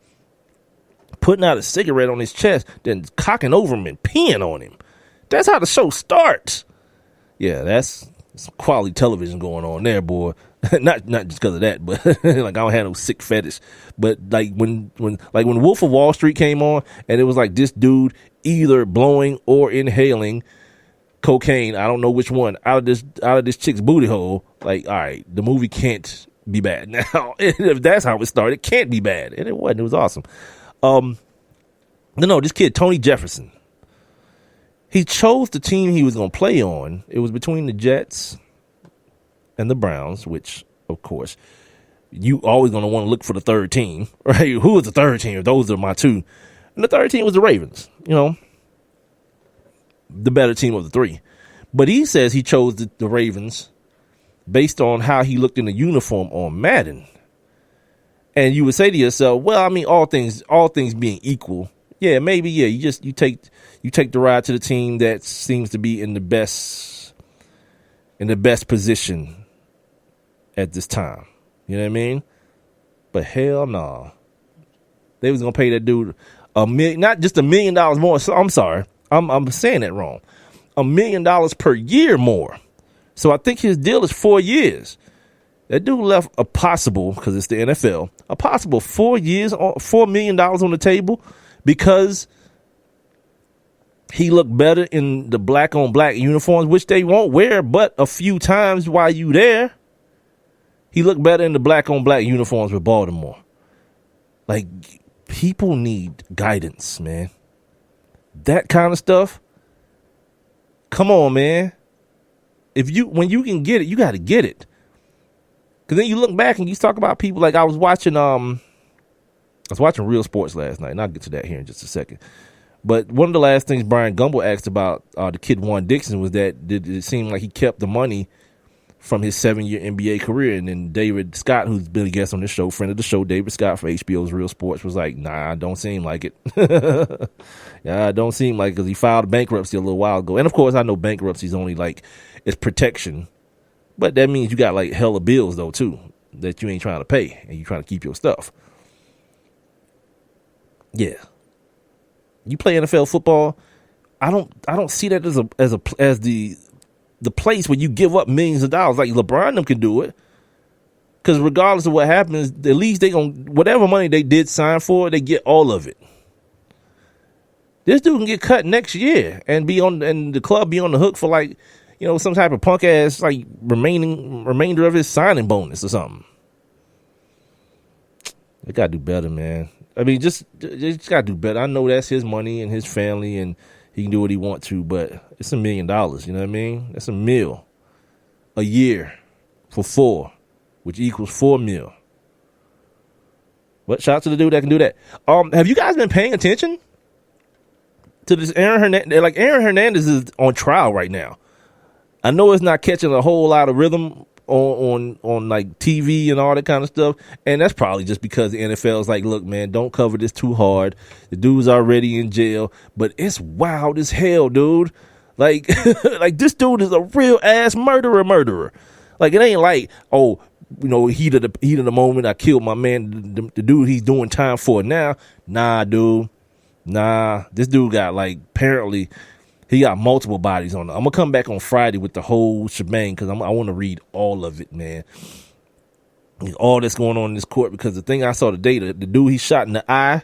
Putting out a cigarette on his chest, then cocking over him and peeing on him. That's how the show starts. Yeah, that's some quality television going on there, boy. not just because of that, but like I don't have no sick fetish. But like when Wolf of Wall Street came on, and it was like this dude either blowing or inhaling cocaine, I don't know which one, out of this chick's booty hole. Like, all right, the movie can't be bad. Now, if that's how it started, it can't be bad, and it wasn't. It was awesome. No, this kid Tony Jefferson. He chose the team he was going to play on. It was between the Jets and the Browns, which, of course, you always going to want to look for the third team, right? Who is the third team? Those are my two. And the third team was the Ravens, the better team of the three. But he says he chose the Ravens based on how he looked in the uniform on Madden. And you would say to yourself, well, I mean, all things being equal, yeah, maybe, yeah, you take the ride to the team that seems to be in the best position at this time. You know what I mean? But hell no. They was gonna pay that dude not just $1 million more. So I'm sorry, I'm saying that wrong. $1 million per year more. So I think his deal is 4 years. That dude left a possible, because it's the NFL, a possible 4 years, $4 million on the table because he looked better in the black on black uniforms, which they won't wear but a few times while you there. He looked better in the black on black uniforms with Baltimore. Like, people need guidance, man. That kind of stuff. Come on, man. When you can get it, you got to get it. Because then you look back and you talk about people like I was watching Real Sports last night, and I'll get to that here in just a second. But one of the last things Brian Gumble asked about the kid Juan Dixon was that did it seem like he kept the money from his 7-year NBA career? And then David Scott, who's been a guest on this show, friend of the show, David Scott for HBO's Real Sports, was like, nah, don't seem like it. Yeah, don't seem like it, because he filed bankruptcy a little while ago. And of course, I know bankruptcy is only like, it's protection. But that means you got like hella bills though too that you ain't trying to pay, and you trying to keep your stuff. Yeah, you play NFL football. I don't see that as the place where you give up millions of dollars. Like LeBron them can do it, because regardless of what happens, at least they whatever money they did sign for, they get all of it. This dude can get cut next year and the club be on the hook for like, some type of punk ass like remainder of his signing bonus or something. They gotta do better, man. I mean, just gotta do better. I know that's his money and his family, and he can do what he wants to, but it's $1 million. You know what I mean? That's $1 million a year for 4, which equals $4 million. But shout out to the dude that can do that. Have you guys been paying attention to this Aaron Hernandez? Like, Aaron Hernandez is on trial right now. I know it's not catching a whole lot of rhythm on like TV and all that kind of stuff. And that's probably just because the NFL is like, look, man, don't cover this too hard. The dude's already in jail, but it's wild as hell, dude. Like, like this dude is a real ass murderer. Like, it ain't like, oh, you know, heat of the moment, I killed my man, the dude he's doing time for now. Nah, dude. Nah, this dude got like, apparently he got multiple bodies on it. I'm gonna come back on Friday with the whole shebang because I want to read all of it, man. All that's going on in this court, because the thing I saw today, the dude he shot in the eye,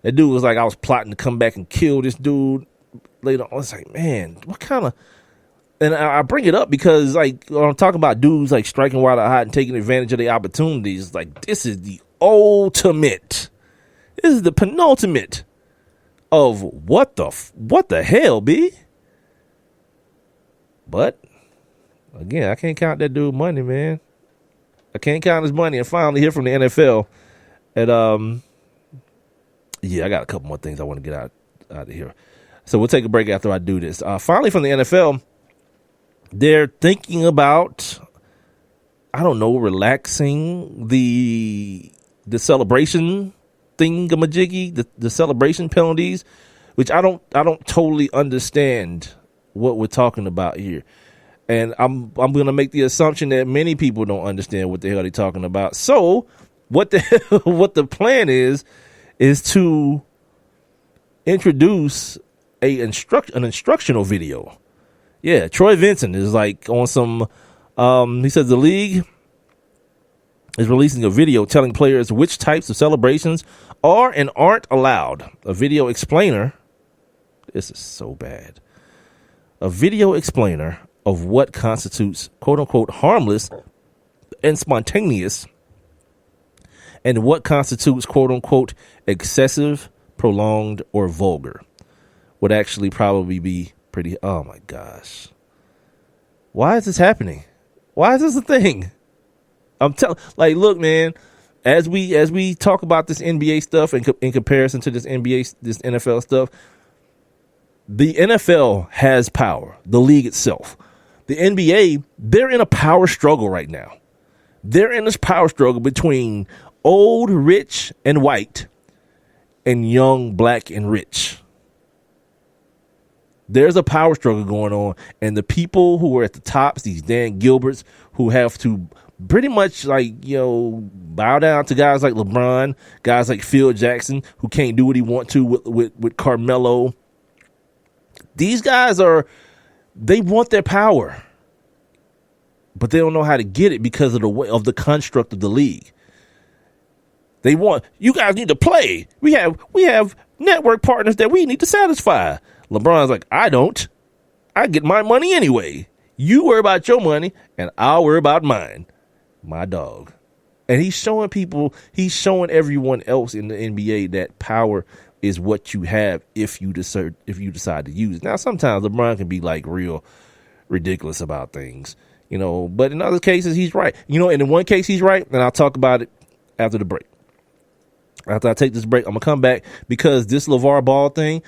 that dude was like, I was plotting to come back and kill this dude later on. I was like, man, what kind of... And I bring it up because, like, when I'm talking about dudes, like, striking while they're hot and taking advantage of the opportunities, like, this is the ultimate. This is the penultimate of what the hell, B? But, again, I can't count that dude money, man. I can't count his money. And finally hear from the NFL. And, yeah, I got a couple more things I want to get out of here. So we'll take a break after I do this. Finally from the NFL, they're thinking about, I don't know, relaxing the celebration thingamajiggy, the celebration penalties, which I don't totally understand what we're talking about here. And I'm going to make the assumption that many people don't understand what the hell they're talking about. So what the plan is to introduce an instructional video. Yeah, Troy Vincent is like on some, he says the league is releasing a video telling players which types of celebrations are and aren't allowed. A video explainer, this is so bad, a video explainer of what constitutes quote-unquote harmless and spontaneous and what constitutes quote-unquote excessive, prolonged, or vulgar would actually probably be pretty. Oh my gosh, why is this happening? Why is this a thing? I'm telling, like, look, man, as we talk about this NBA stuff in comparison to this NFL stuff, the NFL has power, the league itself. The NBA, they're in a power struggle right now. They're in this power struggle between old, rich, and white, and young, black, and rich. There's a power struggle going on, and the people who are at the tops, these Dan Gilberts, who have to pretty much, like, you know, bow down to guys like LeBron, guys like Phil Jackson, who can't do what he wants to with Carmelo. These guys they want their power, but they don't know how to get it because of the way of the construct of the league. They want, you guys need to play. We have network partners that we need to satisfy. LeBron's like, I don't. I get my money anyway. You worry about your money, and I'll worry about mine. My dog. And he's showing everyone else in the NBA that power is what you have if you decide to use it. Now, sometimes LeBron can be like real ridiculous about things, you know, but in other cases, he's right. You know, and in one case, he's right, and I'll talk about it after the break. After I take this break, I'm going to come back because this LeVar Ball thing,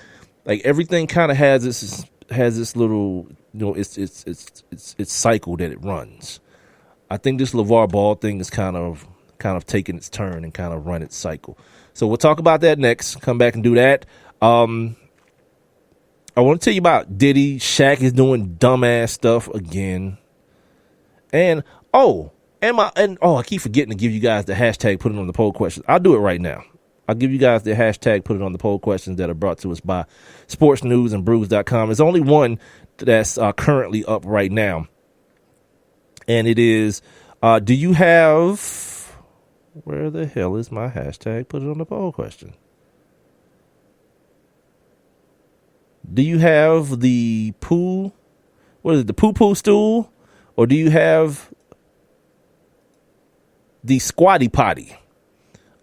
like, everything kind of has this little, you know, it's cycle that it runs. I think this LeVar Ball thing is kind of taking its turn and kind of run its cycle. So we'll talk about that next. Come back and do that. I want to tell you about Diddy. Shaq is doing dumbass stuff again. And I keep forgetting to give you guys the hashtag put it on the poll questions. I'll do it right now. I'll give you guys the hashtag put it on the poll questions that are brought to us by sportsnewsandbrews.com. There's only one that's currently up right now. And it is, do you have, where the hell is my hashtag put it on the poll question? Do you have the poo stool? Or do you have the squatty potty?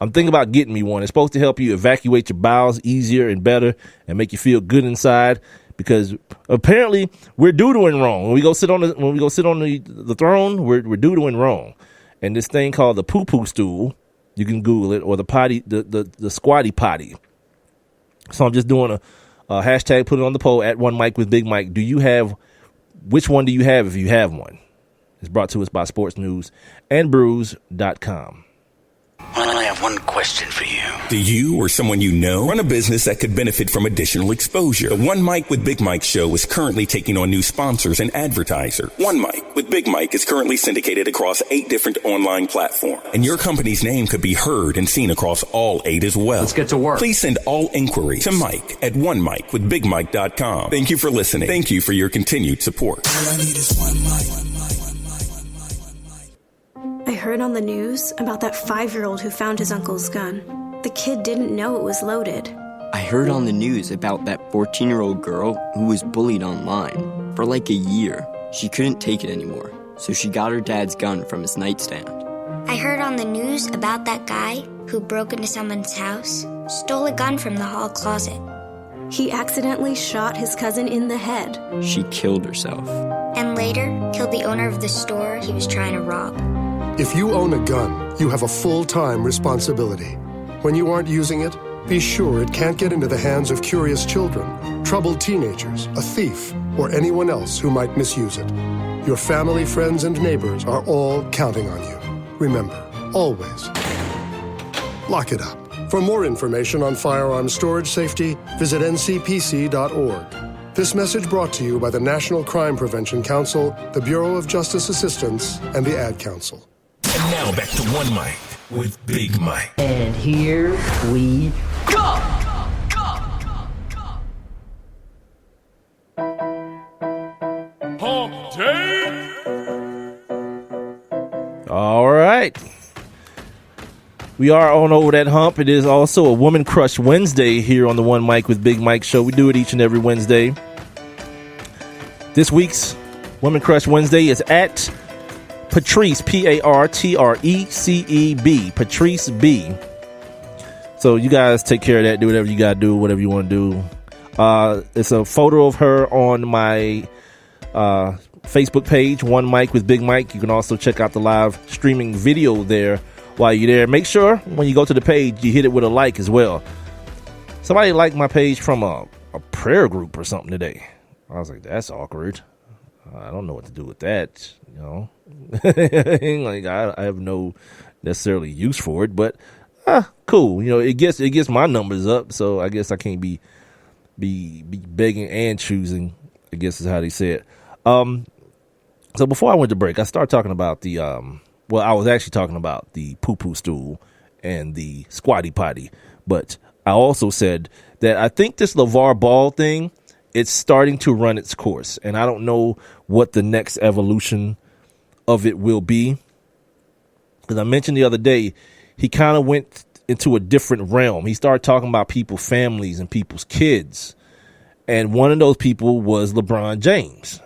I'm thinking about getting me one. It's supposed to help you evacuate your bowels easier and better and make you feel good inside, because apparently we're doodling wrong. When we go sit on the throne, we're doodling wrong. And this thing called the poo stool, you can Google it, or the potty, the squatty potty. So I'm just doing a hashtag put it on the poll at One Mic with Big Mike. Which one do you have if you have one? It's brought to us by sportsnewsandbrews.com. I have one question for you. Do you or someone you know run a business that could benefit from additional exposure? The One Mic with Big Mike show is currently taking on new sponsors and advertisers. One Mic with Big Mike is currently syndicated across 8 different online platforms, and your company's name could be heard and seen across all 8 as well. Let's get to work. Please send all inquiries to Mike at onemicwithbigmike.com. Thank you for listening. Thank you for your continued support. All I need is one mic. I heard on the news about that 5-year-old who found his uncle's gun. The kid didn't know it was loaded. I heard on the news about that 14-year-old girl who was bullied online for like a year. She couldn't take it anymore, so she got her dad's gun from his nightstand. I heard on the news about that guy who broke into someone's house, stole a gun from the hall closet. He accidentally shot his cousin in the head. She killed herself. And later, killed the owner of the store he was trying to rob. If you own a gun, you have a full-time responsibility. When you aren't using it, be sure it can't get into the hands of curious children, troubled teenagers, a thief, or anyone else who might misuse it. Your family, friends, and neighbors are all counting on you. Remember, always, lock it up. For more information on firearms storage safety, visit ncpc.org. This message brought to you by the National Crime Prevention Council, the Bureau of Justice Assistance, and the Ad Council. And now back to One Mic with Big Mike. And here we go! Hump day! All right. We are on over that hump. It is also a Woman Crush Wednesday here on the One Mic with Big Mike show. We do it each and every Wednesday. This week's Woman Crush Wednesday is at Patrice, P-A-R-T-R-E-C-E-B, Patrice B. So you guys take care of that. Do whatever you got to do, whatever you want to do. It's a photo of her on my Facebook page, One Mic with Big Mike. You can also check out the live streaming video there while you're there. Make sure when you go to the page, you hit it with a like as well. Somebody liked my page from a prayer group or something today. I was like, that's awkward. I don't know what to do with that, you know. Like I have no necessarily use for it, but cool. You know, it gets my numbers up, so I guess I can't be begging and choosing, I guess is how they say it. So before I went to break, I started talking about I was actually talking about the poo-poo stool and the squatty potty, but I also said that I think this LeVar Ball thing, it's starting to run its course, and I don't know what the next evolution of it will be. Because I mentioned the other day, he kind of went into a different realm. He started talking about people's families and people's kids. And one of those people was LeBron James.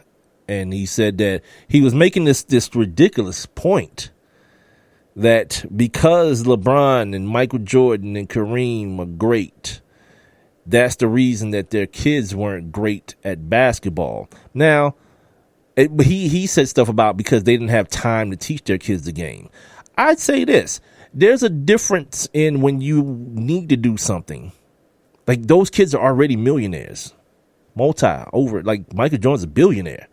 And he said that he was making this ridiculous point that because LeBron and Michael Jordan and Kareem are great, that's the reason that their kids weren't great at basketball. Now, he said stuff about because they didn't have time to teach their kids the game. I'd say this. There's a difference in when you need to do something. Like, those kids are already millionaires. Like, Michael Jordan's a billionaire.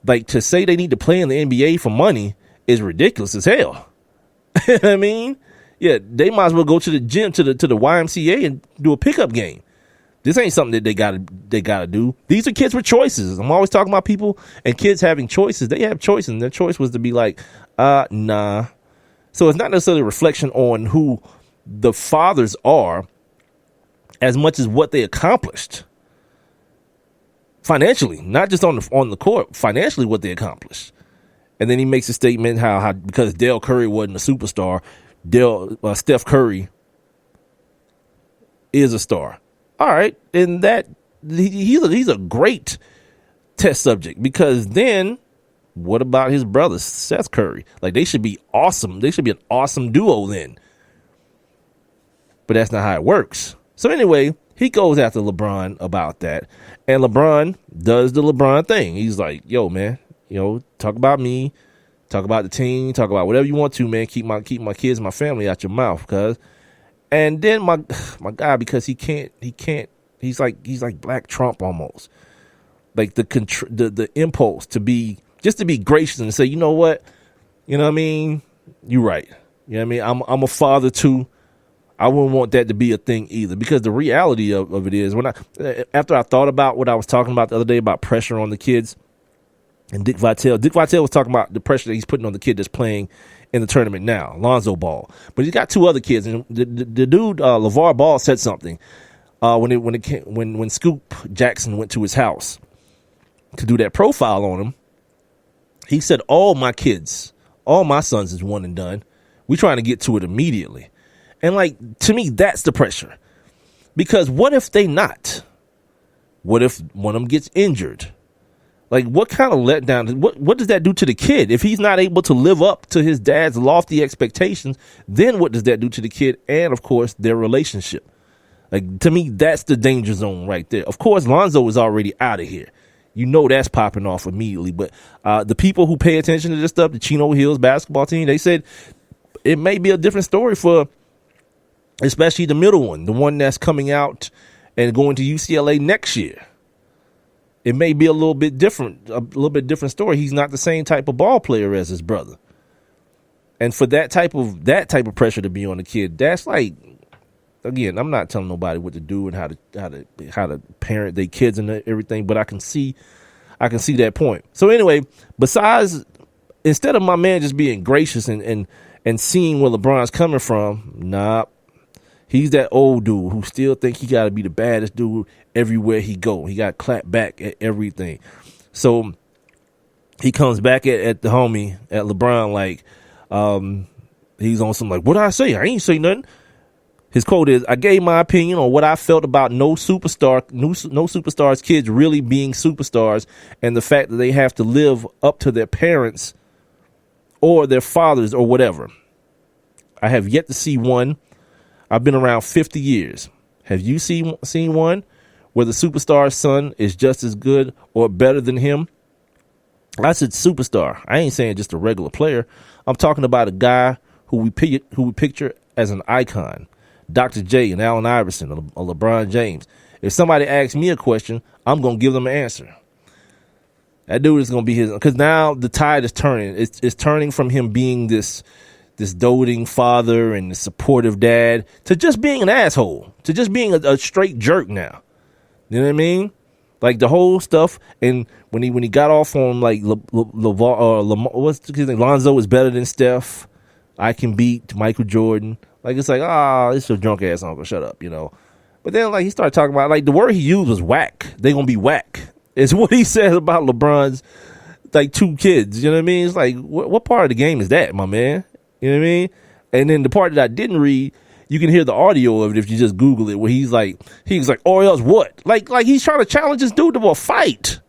Like, to say they need to play in the NBA for money is ridiculous as hell. I mean, yeah, they might as well go to the gym, to the YMCA and do a pickup game. This ain't something that they gotta do. These are kids with choices. I'm always talking about people and kids having choices. They have choices, and their choice was to be like, nah. So it's not necessarily a reflection on who the fathers are as much as what they accomplished financially, not just on the court, financially what they accomplished. And then he makes a statement how because Dell Curry wasn't a superstar, Steph Curry is a star. All right, and that he's a great test subject, because then what about his brother Seth Curry? Like, they should be awesome. They should be an awesome duo then. But that's not how it works. So anyway, he goes after LeBron about that, and LeBron does the LeBron thing. He's like, "Yo, man, talk about me, talk about the team, talk about whatever you want to, man. Keep my kids and my family out your mouth, cuz." And then my guy, because he can't. He's like Black Trump almost. Like the impulse to be just to be gracious and say, you know what, you know what I mean? You're right. You know what I mean? I'm a father too. I wouldn't want that to be a thing either, because the reality of it is, after I thought about what I was talking about the other day about pressure on the kids, and Dick Vitale was talking about the pressure that he's putting on the kid that's playing in the tournament now, Lonzo Ball. But he's got two other kids, and the dude LeVar Ball said something when Scoop Jackson went to his house to do that profile on him. He said, all my sons is one and done. We're trying to get to it immediately. And like, to me, that's the pressure. Because what if they not? What if one of them gets injured? Like, what kind of letdown? What does that do to the kid? If he's not able to live up to his dad's lofty expectations, then what does that do to the kid? And, of course, their relationship. Like, to me, that's the danger zone right there. Of course, Lonzo is already out of here. You know that's popping off immediately. But the people who pay attention to this stuff, the Chino Hills basketball team, they said it may be a different story for especially the middle one, the one that's coming out and going to UCLA next year. It may be a little bit different story. He's not the same type of ball player as his brother. And for that type of pressure to be on the kid, that's like, again, I'm not telling nobody what to do and how to parent their kids and everything, but I can see that point. So anyway, instead of my man just being gracious and seeing where LeBron's coming from, nah. He's that old dude who still think he got to be the baddest dude everywhere he go. He got clapped back at everything. So he comes back at the homie, at LeBron, like he's on some like, what did I say? I ain't say nothing. His quote is, I gave my opinion on what I felt about no superstars kids really being superstars, and the fact that they have to live up to their parents or their fathers or whatever. I have yet to see one. I've been around 50 years. Have you seen one where the superstar's son is just as good or better than him? I said superstar. I ain't saying just a regular player. I'm talking about a guy who we picture as an icon. Dr. J and Allen Iverson or LeBron James. If somebody asks me a question, I'm going to give them an answer. That dude is going to be his, because now the tide is turning. It's turning from him being this doting father and the supportive dad to just being an asshole, to just being a straight jerk now. You know what I mean? Like the whole stuff. And when he got off on like what's his name? Lonzo is better than Steph. I can beat Michael Jordan. Like, it's like, it's your drunk ass uncle. Shut up, you know. But then like he started talking about, like, the word he used was whack. They gonna be whack. It's what he said about LeBron's like two kids. You know what I mean? It's like, what part of the game is that, my man? You know what I mean? And then the part that I didn't read, you can hear the audio of it if you just Google it, where he was like, or else what? Like he's trying to challenge this dude to a fight.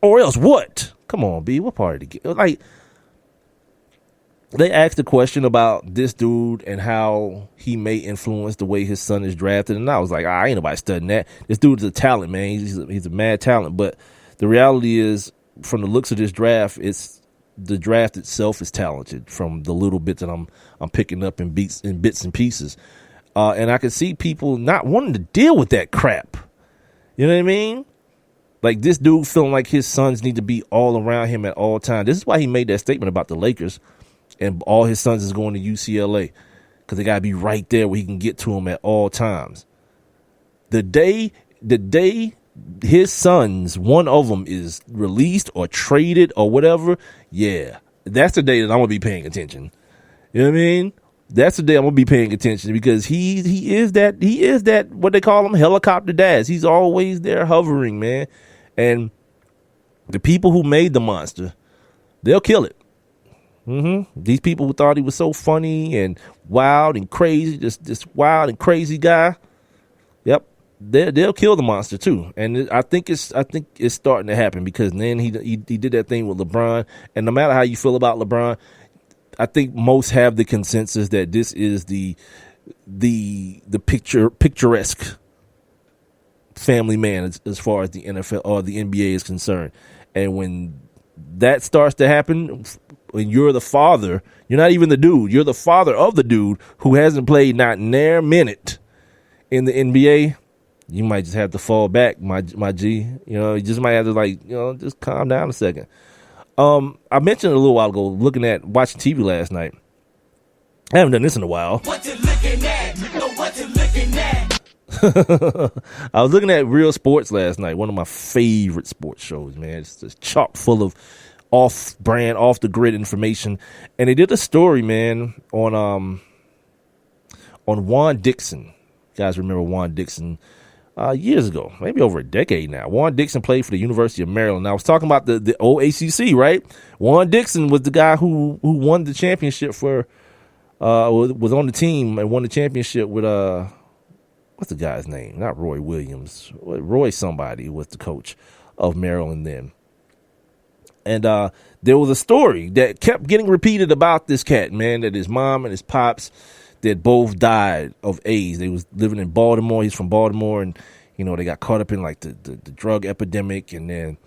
Or else what? Come on, B. What part of the game? Like, they asked a question about this dude and how he may influence the way his son is drafted. And I was like, ain't nobody studying that. This dude is a talent, man. He's a mad talent. But the reality is, from the looks of this draft, the draft itself is talented from the little bit that I'm picking up in bits and pieces. And I can see people not wanting to deal with that crap. You know what I mean? Like, this dude feeling like his sons need to be all around him at all times. This is why he made that statement about the Lakers and all his sons is going to UCLA, because they got to be right there where he can get to them at all times. The day his sons, one of them, is released or traded or whatever, yeah, that's the day that I'm going to be paying attention. You know what I mean? That's the day I'm going to be paying attention, because he is that, what they call him, helicopter dads. He's always there hovering, man. And the people who made the monster, they'll kill it. These people who thought he was so funny and wild and crazy, this wild and crazy guy, yep, they'll kill the monster too. And I think it's starting to happen, because then he did that thing with LeBron. And no matter how you feel about LeBron, I think most have the consensus that this is the picturesque family man as far as the NFL or the NBA is concerned. And when that starts to happen, when you're the father, you're not even the dude, you're the father of the dude who hasn't played not near minute in the NBA, you might just have to fall back, my G. You know, you just might have to, like, you know, just calm down a second. I mentioned a little while ago watching TV last night. I haven't done this in a while. What you looking at? You know what you looking at? I was looking at Real Sports last night, one of my favorite sports shows, man. It's just chock full of off-brand, off-the-grid information. And they did a story, man, on Juan Dixon. You guys remember Juan Dixon? Years ago, maybe over a decade now. Juan Dixon played for the University of Maryland. Now, I was talking about the old ACC, right? Juan Dixon was the guy who won the championship for, was on the team and won the championship with, what's the guy's name? Not Roy Williams. Roy somebody was the coach of Maryland then. And there was a story that kept getting repeated about this cat, man, that his mom and his pops that both died of AIDS. They was living in Baltimore. He's from Baltimore, and they got caught up in like the drug epidemic, and then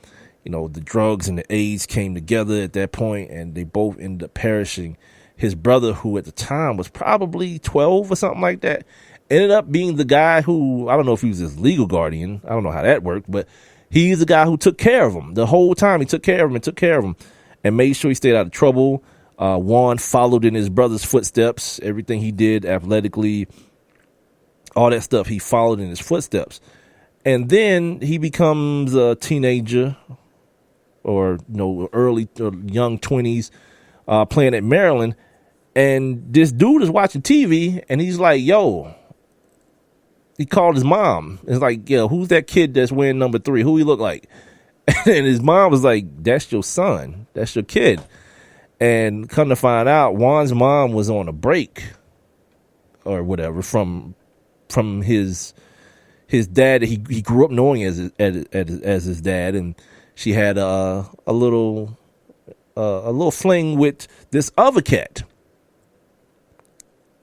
the drugs and the AIDS came together at that point, and they both ended up perishing. His brother, who at the time was probably 12 or something like that, ended up being the guy who, I don't know if he was his legal guardian. I don't know how that worked, but he's the guy who took care of him the whole time. He took care of him and made sure he stayed out of trouble. Juan followed in his brother's footsteps. Everything he did athletically, all that stuff, he followed in his footsteps. And then he becomes a teenager or early or young 20s, playing at Maryland. And this dude is watching TV and he's like, yo, he called his mom. It's like, yo, who's that kid that's wearing number 3? Who he look like? And his mom was like, that's your son. That's your kid. And come to find out, Juan's mom was on a break or whatever from his dad that he grew up knowing as his dad, and she had a little fling with this other cat,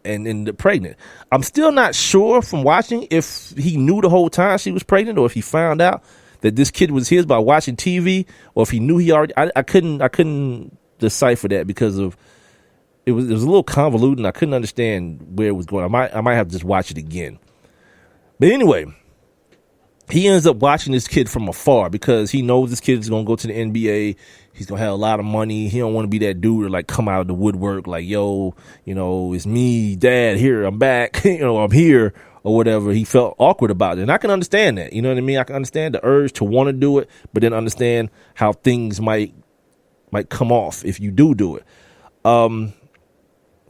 and pregnant. I'm still not sure from watching if he knew the whole time she was pregnant, or if he found out that this kid was his by watching TV, or if he knew he already. I couldn't decipher that because of it was a little convoluted and I couldn't understand where it was going. I might have to just watch it again. But anyway, he ends up watching this kid from afar because he knows this kid is going to go to the NBA. He's going to have a lot of money. He don't want to be that dude to like come out of the woodwork like, yo, it's me, dad, here, I'm back, I'm here or whatever. He felt awkward about it. And I can understand that. You know what I mean? I can understand the urge to want to do it, but then understand how things might come off if you do it.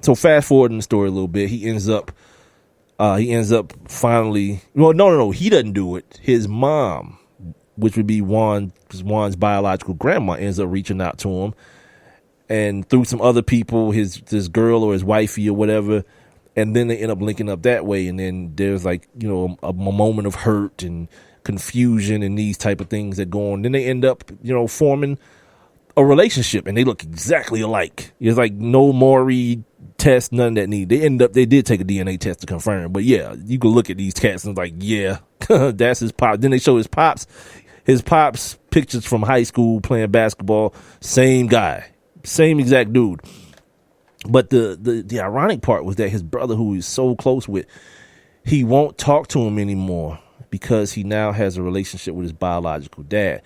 So fast forward in the story a little bit, he ends up finally. Well, no, he doesn't do it. His mom, which would be Juan's biological grandma, ends up reaching out to him, and through some other people, his girl or his wifey or whatever, and then they end up linking up that way. And then there's like a moment of hurt and confusion and these type of things that go on. Then they end up forming a relationship, and they look exactly alike. It's like no Maury test, none of that need. They did take a DNA test to confirm, but yeah, you can look at these cats and it's like, yeah, that's his pop. Then they show his pops pictures from high school playing basketball. Same guy, same exact dude. But the ironic part was that his brother, who he's so close with, he won't talk to him anymore because he now has a relationship with his biological dad.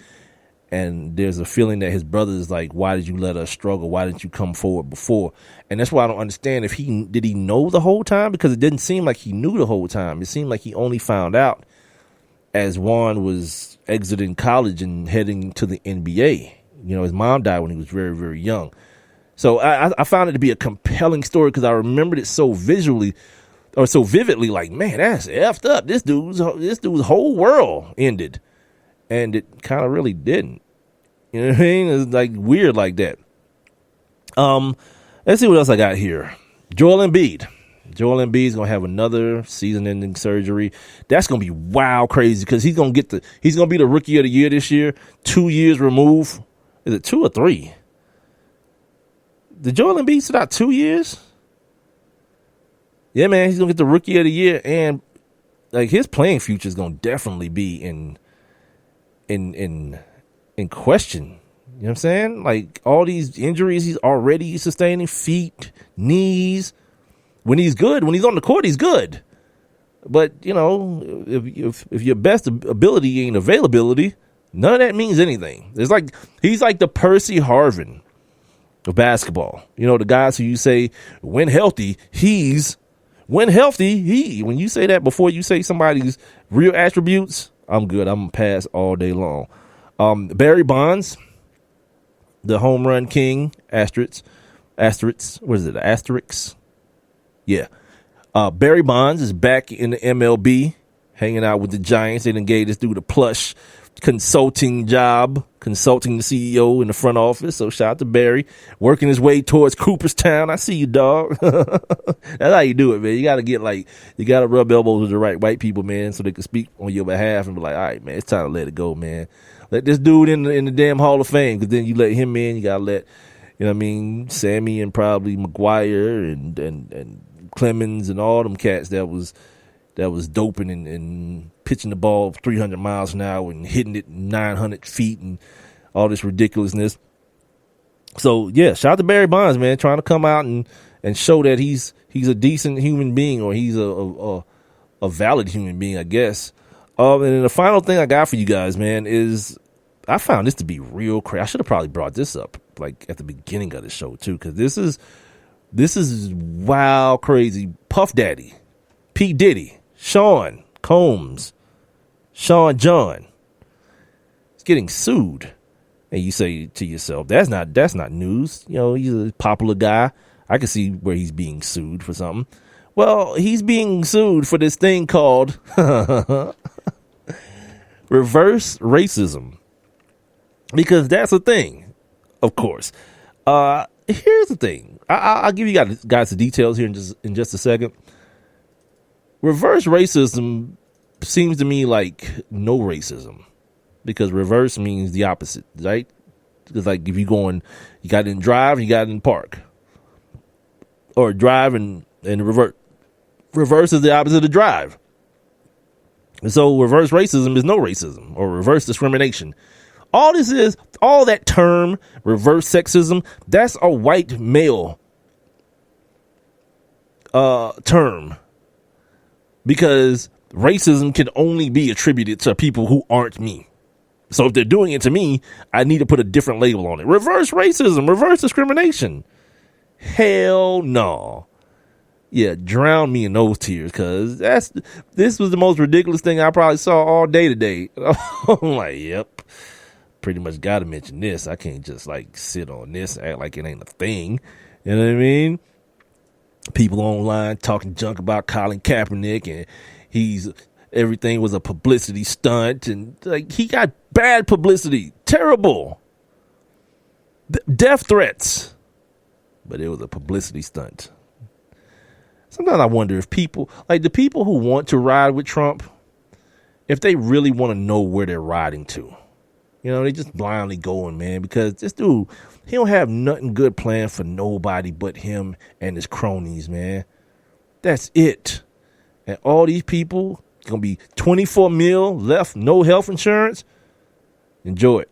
And there's a feeling that his brother is like, why did you let us struggle? Why didn't you come forward before? And that's why I don't understand if did he know the whole time? Because it didn't seem like he knew the whole time. It seemed like he only found out as Juan was exiting college and heading to the NBA. His mom died when he was very, very young. So I found it to be a compelling story because I remembered it so visually or so vividly, like, man, that's effed up. This dude's whole world ended. And it kind of really didn't. You know what I mean? It's like weird like that. Let's see what else I got here. Joel Embiid. Joel Embiid's gonna have another season-ending surgery. That's gonna be wild crazy because he's gonna be the rookie of the year this year. 2 years removed. Is it 2 or 3? Did Joel Embiid sit out 2 years? Yeah, man, he's gonna get the rookie of the year, and like his playing future is gonna definitely be in question. You know what I'm saying? Like all these injuries he's already sustaining, feet, knees. When he's good, when he's on the court, he's good. But if your best ability ain't availability, None of that means anything. It's like he's like the Percy Harvin of basketball. You know, the guys who you say when healthy, when you say that before you say somebody's real attributes, I'm good. I'm gonna pass all day long. Barry Bonds, the home run king, asterisks. What is it? Asterisks? Yeah. Barry Bonds is back in the MLB, hanging out with the Giants. They done gave this dude a plush consulting job, consulting the CEO in the front office. So shout out to Barry, working his way towards Cooperstown. I see you, dog. That's how you do it, man. You gotta rub elbows with the right white people, man, so they can speak on your behalf and be like, all right, man, it's time to let it go, man. Let this dude in the damn Hall of Fame, because then you let him in. You gotta let, you know what I mean, Sammy and probably McGuire and Clemens and all them cats that was doping and pitching the ball 300 miles an hour and hitting it 900 feet and all this ridiculousness. So, yeah, shout out to Barry Bonds, man, trying to come out and show that he's a decent human being, or he's a valid human being, I guess. And then the final thing I got for you guys, man, is I found this to be real crazy. I should have probably brought this up like at the beginning of the show, too, because this is wild crazy. Puff Daddy, P. Diddy, Sean Combs, Sean John is getting sued. And you say to yourself, that's not news. You know, he's a popular guy. I can see where he's being sued for something. Well, he's being sued for this thing called reverse racism. Because that's a thing, of course. Here's the thing. I'll give you guys the details here in just a second. Reverse racism seems to me like no racism, because reverse means the opposite, right? It's like if you got in drive, you got in park, or drive and revert. Reverse is the opposite of drive. And so reverse racism is no racism, or reverse discrimination. All that term, reverse sexism, that's a white male term. Because racism can only be attributed to people who aren't me. So if they're doing it to me, I need to put a different label on it. Reverse racism, reverse discrimination. Hell no. Yeah, drown me in those tears, because this was the most ridiculous thing I probably saw all day today. I'm like, yep, pretty much got to mention this. I can't just like sit on this and act like it ain't a thing. You know what I mean? People online talking junk about Colin Kaepernick, and everything was a publicity stunt, and like he got bad publicity, terrible, death threats, but it was a publicity stunt. Sometimes I wonder if the people who want to ride with Trump, if they really want to know where they're riding to. You know, they just blindly going, man, because this dude, he don't have nothing good planned for nobody but him and his cronies, man. That's it. And all these people going to be 24 mil left, no health insurance. Enjoy it.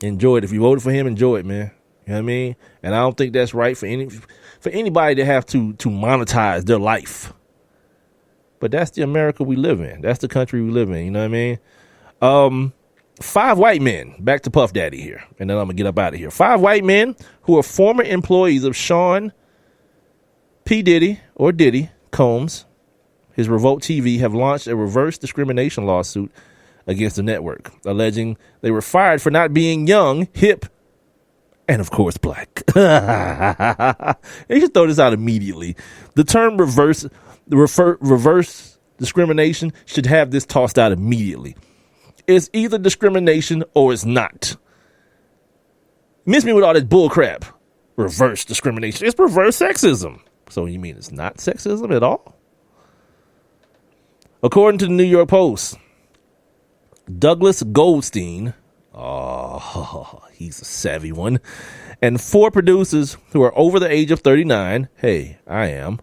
Enjoy it. If you voted for him, enjoy it, man. You know what I mean? And I don't think that's right for anybody to have to monetize their life. But that's the America we live in. That's the country we live in. You know what I mean? 5 white men, back to Puff Daddy here, and then I'm going to get up out of here. 5 white men who are former employees of Sean P. Diddy, or Diddy, Combs, his Revolt TV, have launched a reverse discrimination lawsuit against the network, alleging they were fired for not being young, hip, and of course black. They should throw this out immediately. The term reverse discrimination should have this tossed out immediately. It's either discrimination or it's not. Miss me with all this bull crap. Reverse discrimination. It's reverse sexism. So you mean it's not sexism at all? According to the New York Post, Douglas Goldstein, he's a savvy one, and 4 producers who are over the age of 39, hey, I am,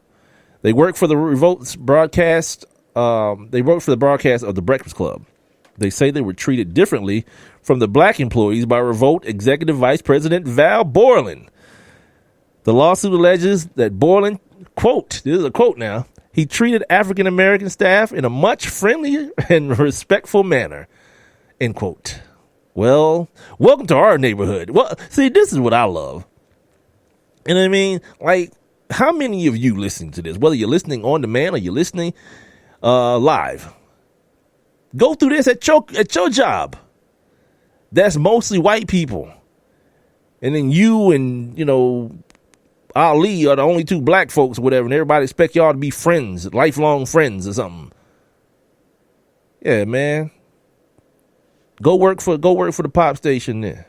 they work for the Revolt's broadcast, they work for the broadcast of The Breakfast Club. They say they were treated differently from the black employees by Revolt Executive Vice President Val Borland. The lawsuit alleges that Borland, quote, this is a quote now, he treated African-American staff in a much friendlier and respectful manner. End quote. Well, welcome to our neighborhood. Well, see, this is what I love. You know what I mean? Like, how many of you listening to this, whether you're listening on demand or you're listening live, go through this at your job? That's mostly white people. And then you and, Ali are the only two black folks or whatever, and everybody expect y'all to be friends, lifelong friends or something. Yeah, man. Go work for the pop station there.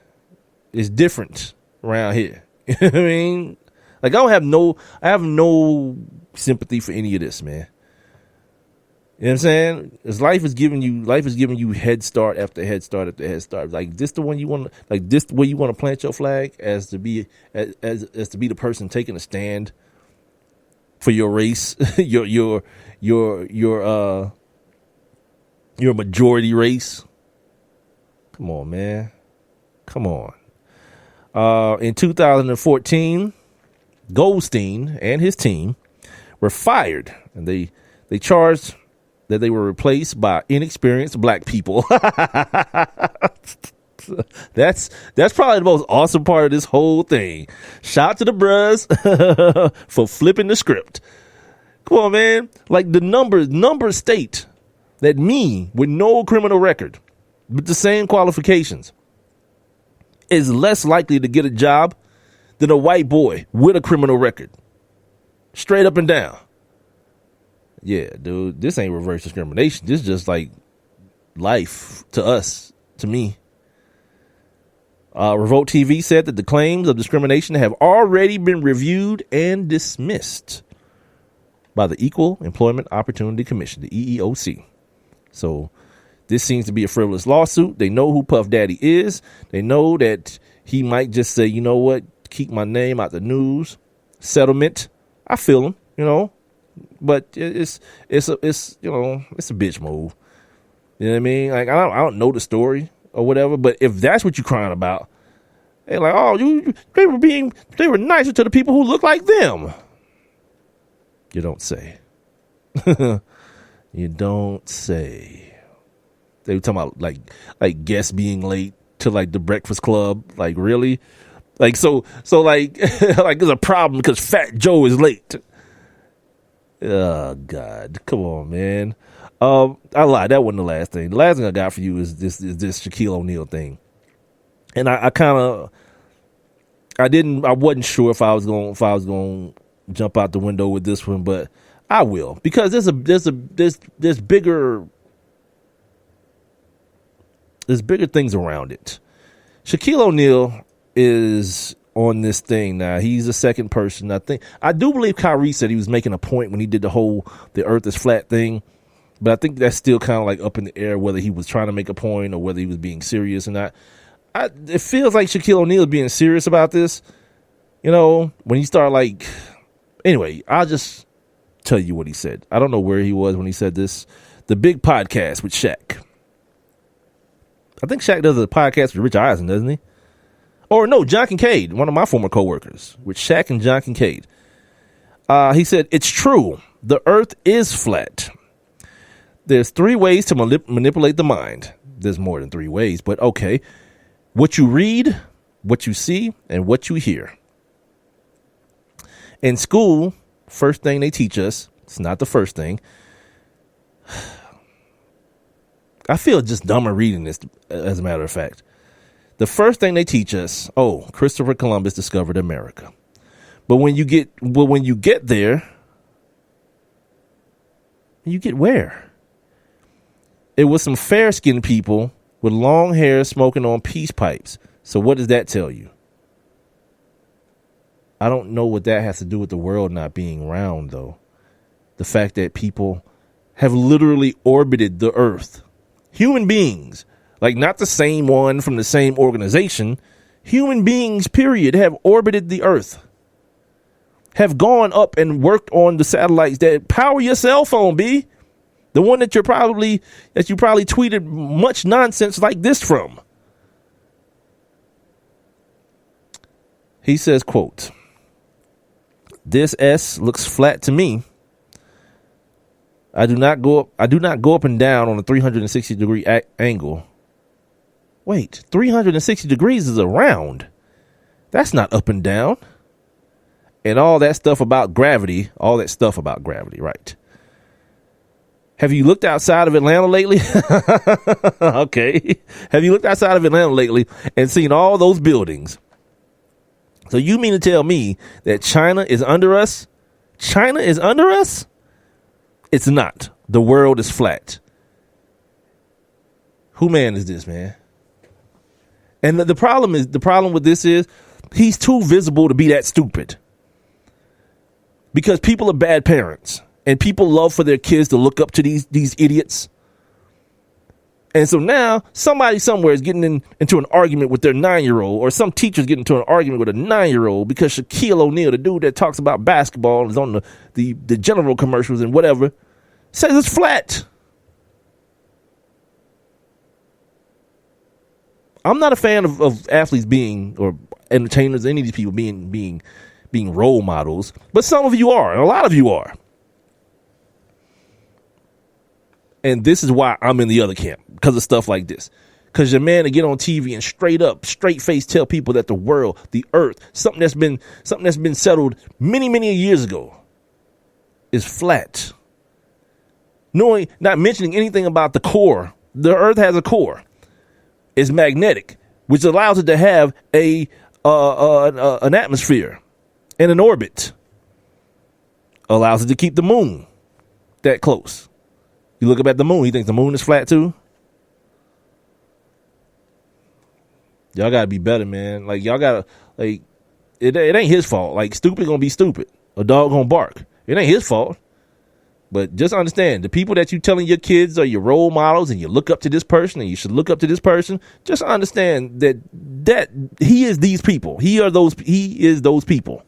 It's different around here. You know what I mean? Like, I have no sympathy for any of this, man. You know what I'm saying? As life is giving you head start after head start after head start. Like, this the one you want, like this the way you want to plant your flag as to be the person taking a stand for your race, your majority race. Come on, man. Come on. In 2014, Goldstein and his team were fired, and they charged that they were replaced by inexperienced black people. That's probably the most awesome part of this whole thing. Shout out to the bros for flipping the script. Come on, man. Like, the numbers state that me with no criminal record, with the same qualifications, is less likely to get a job than a white boy with a criminal record. Straight up and down. Yeah, dude, this ain't reverse discrimination. This is just like life to us, to me. Revolt TV said that the claims of discrimination have already been reviewed and dismissed by the Equal Employment Opportunity Commission, the EEOC. So this seems to be a frivolous lawsuit. They know who Puff Daddy is. They know that he might just say, you know what, keep my name out the news. Settlement. I feel him, but it's a bitch move. You know what I mean? Like, I don't know the story or whatever, but if that's what you're crying about, they're like, oh, they were nicer to the people who look like them. You don't say. You don't say. They were talking about like guests being late to like the Breakfast Club. Like, really? Like, so like like there's a problem because Fat Joe is late. Oh God, come on, man. I lied. That wasn't the last thing. The last thing I got for you is this Shaquille O'Neal thing, and I wasn't sure if I was going to jump out the window with this one, but I will, because there's bigger things around it. Shaquille O'Neal is on this thing now. He's the second person. I do believe Kyrie said he was making a point when he did the earth is flat thing, but I think that's still kind of like up in the air whether he was trying to make a point or whether he was being serious or not. It feels like Shaquille O'Neal is being serious about this. When you start anyway, I'll just tell you what he said. I don't know where he was when he said this. The Big Podcast with Shaq. I think Shaq does a podcast with Rich Eisen, doesn't he? Or no, John Kincaid, one of my former coworkers, with Shaq and John Kincaid. He said, it's true. The earth is flat. There's 3 ways to manipulate the mind. There's more than 3 ways, but okay. What you read, what you see, and what you hear. In school, first thing they teach us, it's not the first thing. I feel just dumber reading this, as a matter of fact. The first thing they teach us, Christopher Columbus discovered America. But when you get there, you get where? It was some fair-skinned people with long hair smoking on peace pipes. So what does that tell you? I don't know what that has to do with the world not being round, though. The fact that people have literally orbited the earth. Human beings. Like, not the same one from the same organization. Human beings, period, have orbited the earth. Have gone up and worked on the satellites that power your cell phone, B. The one that you probably tweeted much nonsense like this from. He says, quote, this S looks flat to me. I do not go up and down on a 360-degree angle. Wait, 360 degrees is around. That's not up and down. And all that stuff about gravity, right? Have you looked outside of Atlanta lately? Okay. Have you looked outside of Atlanta lately and seen all those buildings? So you mean to tell me that China is under us? China is under us? It's not. The world is flat. Who man is this, man? And the problem with this is he's too visible to be that stupid. Because people are bad parents. And people love for their kids to look up to these idiots. And so now somebody somewhere is getting into an argument with their 9-year-old, or some teacher's getting into an argument with a 9-year-old because Shaquille O'Neal, the dude that talks about basketball and is on the general commercials and whatever, says it's flat. I'm not a fan of athletes being, or entertainers, any of these people being role models, but some of you are, and a lot of you are. And this is why I'm in the other camp, because of stuff like this. Because your man to get on TV and straight face tell people that the world, the earth, something that's been settled many, many years ago is flat. Not mentioning anything about the core. The earth has a core. It's magnetic, which allows it to have an atmosphere and an orbit. Allows it to keep the moon that close. You look up at the moon, you think the moon is flat too? Y'all gotta be better, man. Like, y'all gotta, like, it ain't his fault. Like, stupid gonna be stupid. A dog gonna bark. It ain't his fault. But just understand, the people that you telling your kids are your role models and you look up to this person and you should look up to this person, just understand that he is these people. He is those people.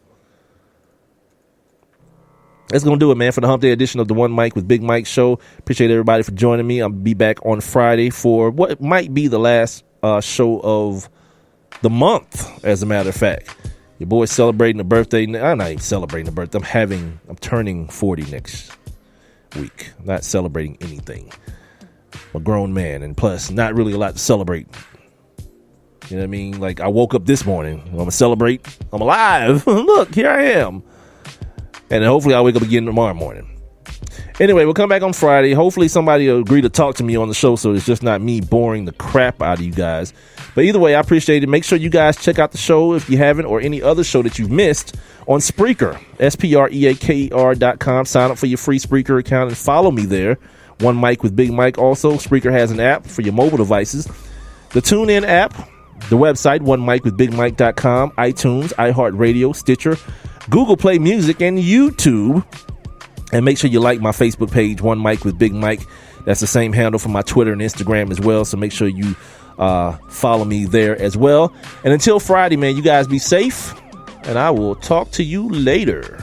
That's going to do it, man, for the Hump Day edition of the One Mic with Big Mike show. Appreciate everybody for joining me. I'll be back on Friday for what might be the last show of the month, as a matter of fact. Your boy's celebrating a birthday. I'm not even celebrating a birthday. I'm turning 40 next week. I'm not celebrating anything. I'm a grown man, and plus, not really a lot to celebrate. You know what I mean? Like, I woke up this morning. I'm going to celebrate. I'm alive. Look, here I am. And then hopefully I'll wake up again tomorrow morning. Anyway, we'll come back on Friday. Hopefully somebody will agree to talk to me on the show so it's just not me boring the crap out of you guys. But either way, I appreciate it. Make sure you guys check out the show if you haven't, or any other show that you've missed, on Spreaker, SPREAKR.com. Sign up for your free Spreaker account and follow me there. One Mic with Big Mike. Also, Spreaker has an app for your mobile devices. The TuneIn app, the website, onemicwithbigmike.com, iTunes, iHeartRadio, Stitcher, Google Play Music, and YouTube. And make sure you like my Facebook page, One Mic with Big Mike. That's the same handle for my Twitter and Instagram as well. So make sure you follow me there as well. And until Friday, man, you guys be safe. And I will talk to you later.